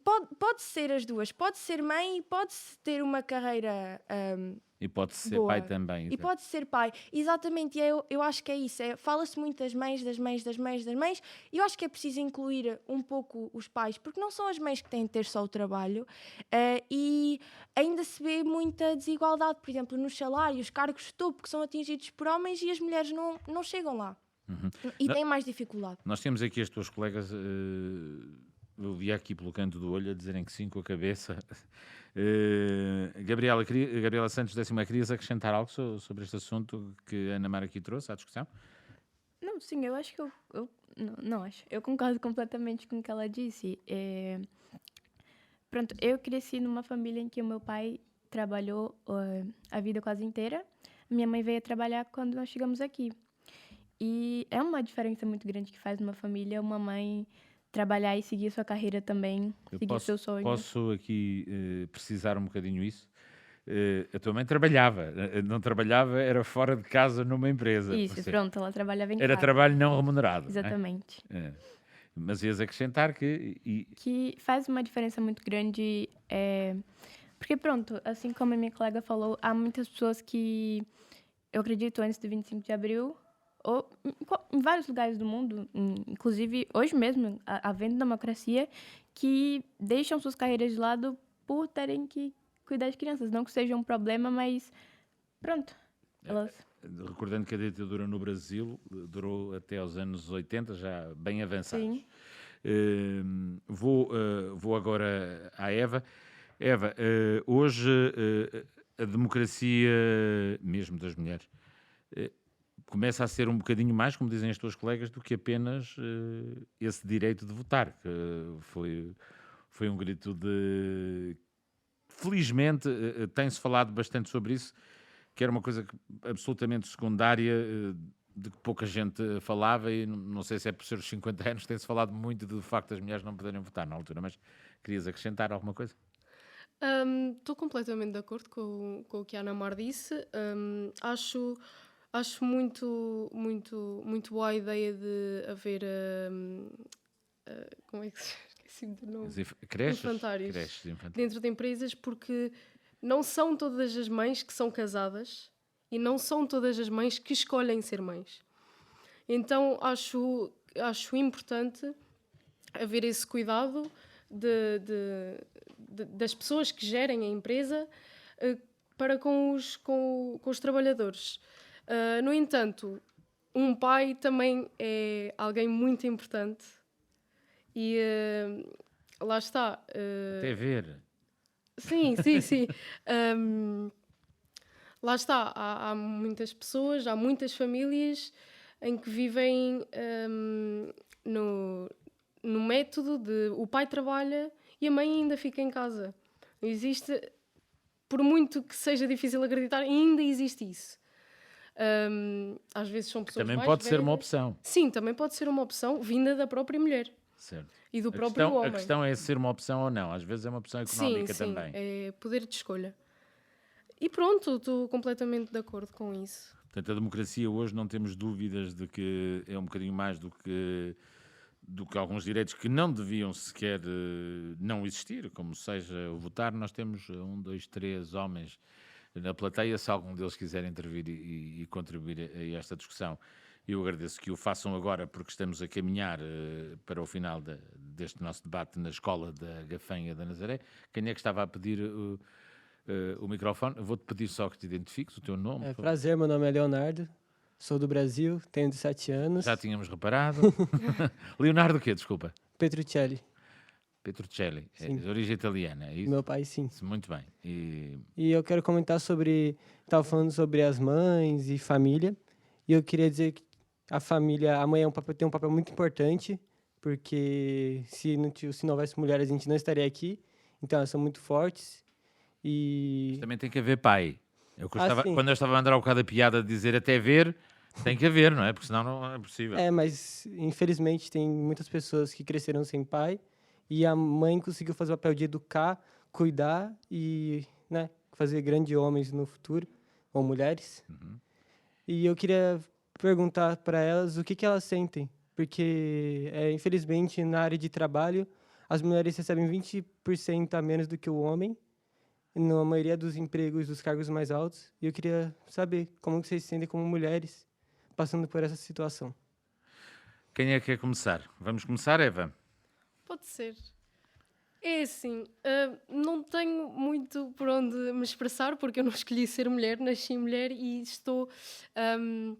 Pode ser as duas. Pode ser mãe e pode-se ter uma carreira e pode-se ser boa. pai também. E pode ser pai. Exatamente. E eu acho que é isso. Fala-se muito das mães. E eu acho que é preciso incluir um pouco os pais, porque não são as mães que têm de ter só o trabalho. E ainda se vê muita desigualdade, por exemplo, nos salários, cargos de topo que são atingidos por homens e as mulheres não chegam lá. E têm mais dificuldade. Nós temos aqui as tuas colegas... eu vi aqui pelo canto do olho a dizerem que sim com a cabeça. Gabriela Santos, 10ª, querias acrescentar algo sobre este assunto que a Ana Mara aqui trouxe à discussão? Não, sim, eu acho que não acho. Eu concordo completamente com o que ela disse. Pronto, eu cresci numa família em que o meu pai trabalhou a vida quase inteira. Minha mãe veio trabalhar quando nós chegamos aqui. E é uma diferença muito grande que faz uma família, uma mãe trabalhar e seguir sua carreira também, seguir seu sonho. Posso aqui precisar um bocadinho isso? A tua mãe trabalhava, não trabalhava, era fora de casa numa empresa. Isso, pronto, ela trabalhava em casa. Era trabalho não remunerado. Exatamente. Mas ias acrescentar que faz uma diferença muito grande, porque pronto, assim como a minha colega falou, há muitas pessoas que, eu acredito, antes do 25 de abril, ou em vários lugares do mundo, inclusive hoje mesmo, havendo democracia, que deixam suas carreiras de lado por terem que cuidar de crianças. Não que seja um problema, mas pronto. Recordando que a ditadura no Brasil durou até aos anos 80, já bem avançados. Sim. Vou agora à Eva. Eva, hoje a democracia, mesmo das mulheres, começa a ser um bocadinho mais, como dizem as tuas colegas, do que apenas esse direito de votar, que foi um grito de... Felizmente, tem-se falado bastante sobre isso, que era uma coisa absolutamente secundária, de que pouca gente falava, e não sei se é por ser os 50 anos, tem-se falado muito do facto das mulheres não poderem votar na altura, mas querias acrescentar alguma coisa? Estou completamente de acordo com o que a Ana Mar disse. Acho muito boa a ideia de haver como é que se esqueci do nome? Infantários dentro de empresas, porque não são todas as mães que são casadas e não são todas as mães que escolhem ser mães. Então acho importante haver esse cuidado das pessoas que gerem a empresa para com os trabalhadores. No entanto, um pai também é alguém muito importante e lá está. Até ver. Sim. Lá está. Há muitas pessoas, há muitas famílias em que vivem no método de o pai trabalha e a mãe ainda fica em casa. Existe, por muito que seja difícil acreditar, ainda existe isso. Às vezes são pessoas também mais pode ser uma velhas. opção. Sim, também pode ser uma opção vinda da própria mulher. Certo. E do próprio homem. A questão é ser uma opção ou não. Às vezes é uma opção económica sim, também. É poder de escolha. E pronto, estou completamente de acordo com isso. Portanto, a democracia hoje não temos dúvidas de que é um bocadinho mais do que alguns direitos que não deviam sequer não existir, como seja o votar. Nós temos 1, 2, 3 homens na plateia. Se algum deles quiser intervir e contribuir a esta discussão, eu agradeço que o façam agora, porque estamos a caminhar para o final deste nosso debate na Escola da Gafanha da Nazaré. Quem é que estava a pedir o microfone? Vou-te pedir só que te identifiques, o teu nome. Prazer, meu nome é Leonardo, sou do Brasil, tenho 17 anos. Já tínhamos reparado. Leonardo o quê, desculpa? Petruccelli. Petruccelli, é de origem italiana, é isso? Meu pai, sim. Muito bem. E eu quero comentar sobre... Estava falando sobre as mães e família, e eu queria dizer que a mãe tem um papel muito importante, porque se não houvesse mulheres, a gente não estaria aqui. Então, elas são muito fortes. E também tem que haver pai. Quando eu estava a andar ao bocado a piada de dizer até ver, tem que haver, não é? Porque senão não é possível. Mas infelizmente tem muitas pessoas que cresceram sem pai, e a mãe conseguiu fazer o papel de educar, cuidar e, né, fazer grandes homens no futuro, ou mulheres. Uhum. E eu queria perguntar para elas o que elas sentem, porque infelizmente na área de trabalho as mulheres recebem 20% a menos do que o homem na maioria dos empregos dos cargos mais altos, e eu queria saber como vocês se sentem como mulheres passando por essa situação. Quem é que quer começar? Vamos começar, Eva? Pode ser. É assim, não tenho muito por onde me expressar, porque eu não escolhi ser mulher, nasci mulher e estou...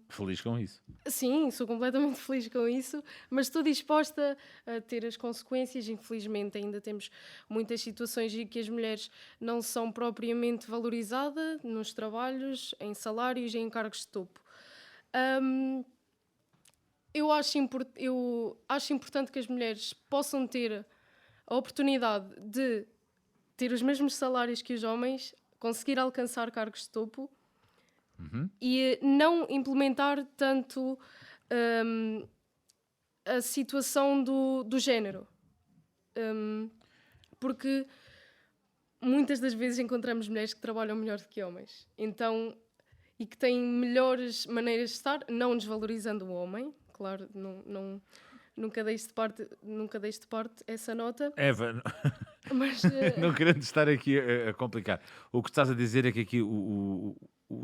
feliz com isso. Sim, sou completamente feliz com isso, mas estou disposta a ter as consequências. Infelizmente ainda temos muitas situações em que as mulheres não são propriamente valorizadas nos trabalhos, em salários e em cargos de topo. Eu acho importante que as mulheres possam ter a oportunidade de ter os mesmos salários que os homens, conseguir alcançar cargos de topo, e não implementar tanto a situação do género. Porque muitas das vezes encontramos mulheres que trabalham melhor do que homens. Então, e que têm melhores maneiras de estar, não desvalorizando o homem, claro, nunca deixe de parte essa nota. Eva, mas, não querendo estar aqui a complicar. O que estás a dizer é que aqui o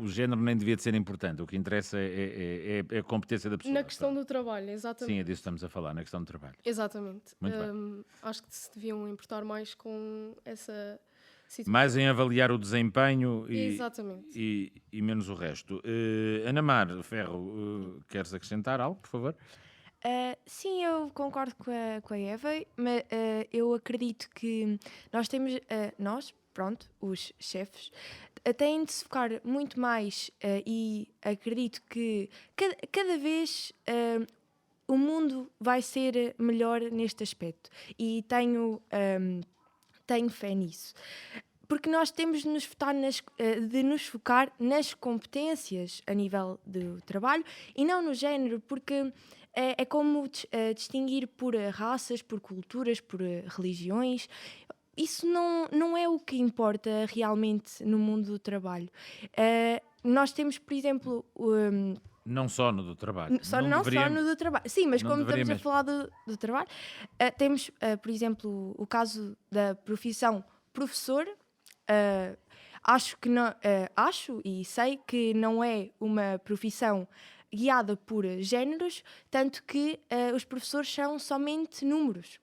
género nem devia de ser importante. O que interessa é a competência da pessoa. Na questão do trabalho, exatamente. Sim, é disso que estamos a falar, na questão do trabalho. Exatamente. Muito bem. Acho que se deviam importar mais com essa situação. Mais em avaliar o desempenho e menos o resto. Ana Mar Ferro, queres acrescentar algo, por favor? Sim, eu concordo com a Eva, mas eu acredito que nós temos, pronto, os chefes, têm de se focar muito mais e acredito que cada vez o mundo vai ser melhor neste aspecto e tenho fé nisso. Porque nós temos de nos focar nas competências a nível do trabalho e não no género, porque é como distinguir por raças, por culturas, por religiões. Isso não é o que importa realmente no mundo do trabalho. Nós temos, por exemplo, Não só no do trabalho. só no do trabalho. Sim, mas não como deveria estamos a falar do trabalho, temos, por exemplo, o caso da profissão professor. Acho que não, acho e sei que não é uma profissão guiada por géneros, tanto que os professores são somente números.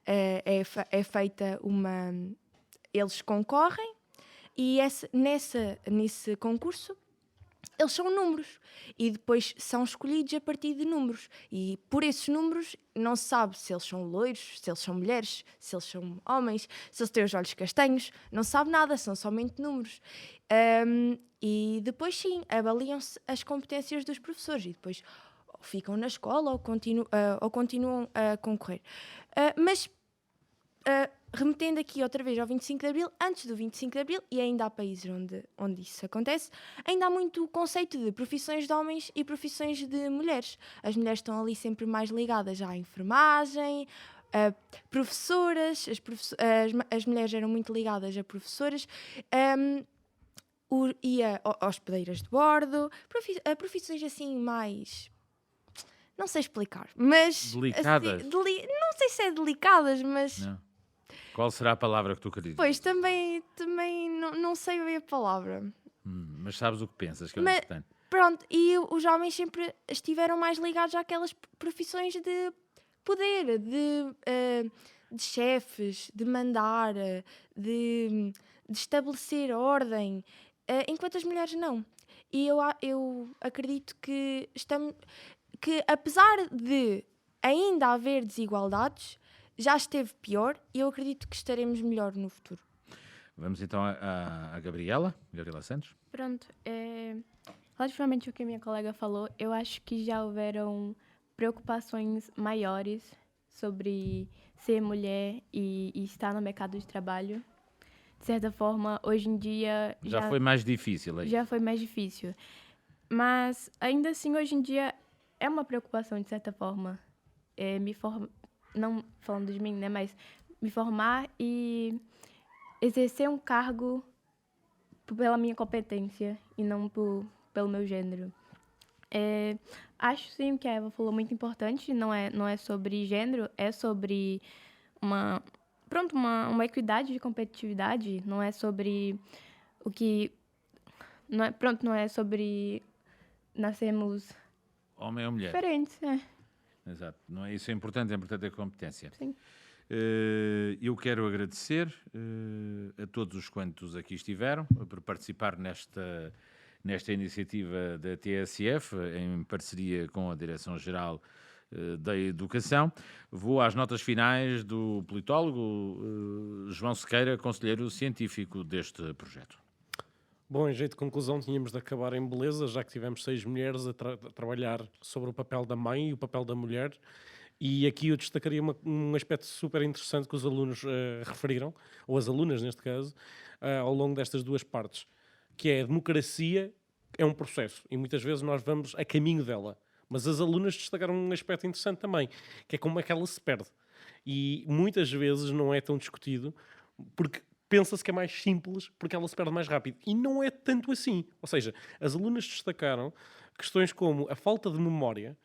É feita uma. Eles concorrem e nesse concurso eles são números e depois são escolhidos a partir de números. E por esses números não se sabe se eles são loiros, se eles são mulheres, se eles são homens, se eles têm os olhos castanhos. Não se sabe nada, são somente números. E depois sim, avaliam-se as competências dos professores e depois ficam na escola ou continuam a concorrer. Mas remetendo aqui outra vez ao 25 de Abril, antes do 25 de Abril, e ainda há países onde isso acontece, ainda há muito o conceito de profissões de homens e profissões de mulheres. As mulheres estão ali sempre mais ligadas à enfermagem, professoras, as mulheres eram muito ligadas a professoras, e a hospedeiras de bordo, profissões assim mais... Não sei explicar, mas... Delicadas? Assim, não sei se é delicadas, mas... Não. Qual será a palavra que tu querias dizer? Pois, também não sei bem a palavra. Mas sabes o que pensas, que é Mas- importante. Pronto, e os homens sempre estiveram mais ligados àquelas profissões de poder, de chefes, de mandar, de estabelecer ordem, enquanto as mulheres não. E eu acredito que apesar de ainda haver desigualdades, já esteve pior e eu acredito que estaremos melhor no futuro. Vamos então à Gabriela Santos. Pronto, relativamente ao que a minha colega falou, eu acho que já houveram preocupações maiores sobre ser mulher e estar no mercado de trabalho. De certa forma, hoje em dia... Já foi mais difícil aí. Já foi mais difícil. Mas, ainda assim, hoje em dia, é uma preocupação, de certa forma. Não falando de mim, né? Mas me formar e exercer um cargo pela minha competência e não pelo meu gênero. Acho, sim, que a Eva falou muito importante. Não é sobre gênero, é sobre uma equidade de competitividade. Não é sobre o que... Não é sobre nascermos Homem ou mulher. diferentes, Exato. Não é, isso é importante a competência. Sim. Eu quero agradecer a todos os quantos aqui estiveram por participar nesta iniciativa da TSF, em parceria com a Direção-Geral da Educação. Vou às notas finais do politólogo João Sequeira, conselheiro científico deste projeto. Bom, em jeito de conclusão, tínhamos de acabar em beleza, já que tivemos 6 mulheres a trabalhar sobre o papel da mãe e o papel da mulher. E aqui eu destacaria um aspecto super interessante que os alunos referiram, ou as alunas neste caso, ao longo destas duas partes, que é a democracia é um processo e muitas vezes nós vamos a caminho dela. Mas as alunas destacaram um aspecto interessante também, que é como é que ela se perde. E muitas vezes não é tão discutido, porque pensa-se que é mais simples, porque ela se perde mais rápido. E não é tanto assim. Ou seja, as alunas destacaram questões como a falta de memória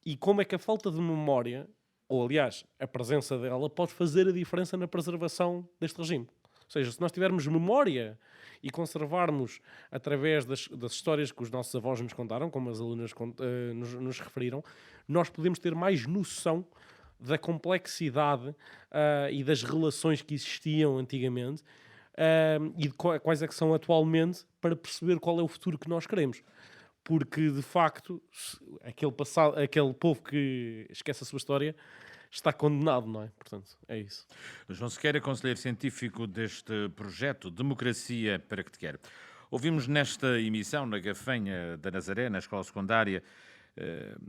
e como é que a falta de memória, ou aliás, a presença dela, pode fazer a diferença na preservação deste regime. Ou seja, se nós tivermos memória e conservarmos através das histórias que os nossos avós nos contaram, como as alunas nos referiram, nós podemos ter mais noção da complexidade e das relações que existiam antigamente e de quais é que são atualmente, para perceber qual é o futuro que nós queremos. porque de facto aquele povo que esquece a sua história está condenado, não é? Portanto, é isso. João Sequeira, conselheiro científico deste projeto Democracia para que te quer. Ouvimos nesta emissão, na Gafanha da Nazaré, na escola secundária,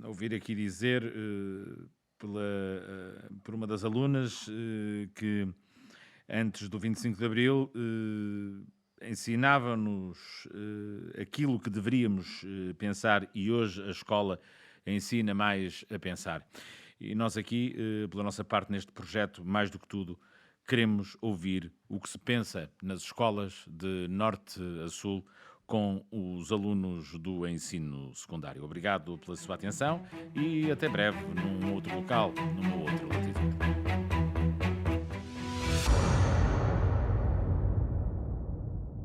ouvir aqui dizer por uma das alunas que antes do 25 de Abril ensinava-nos aquilo que deveríamos pensar e hoje a escola ensina mais a pensar. E nós aqui, pela nossa parte neste projeto, mais do que tudo, queremos ouvir o que se pensa nas escolas de norte a sul com os alunos do ensino secundário. Obrigado pela sua atenção e até breve num outro local.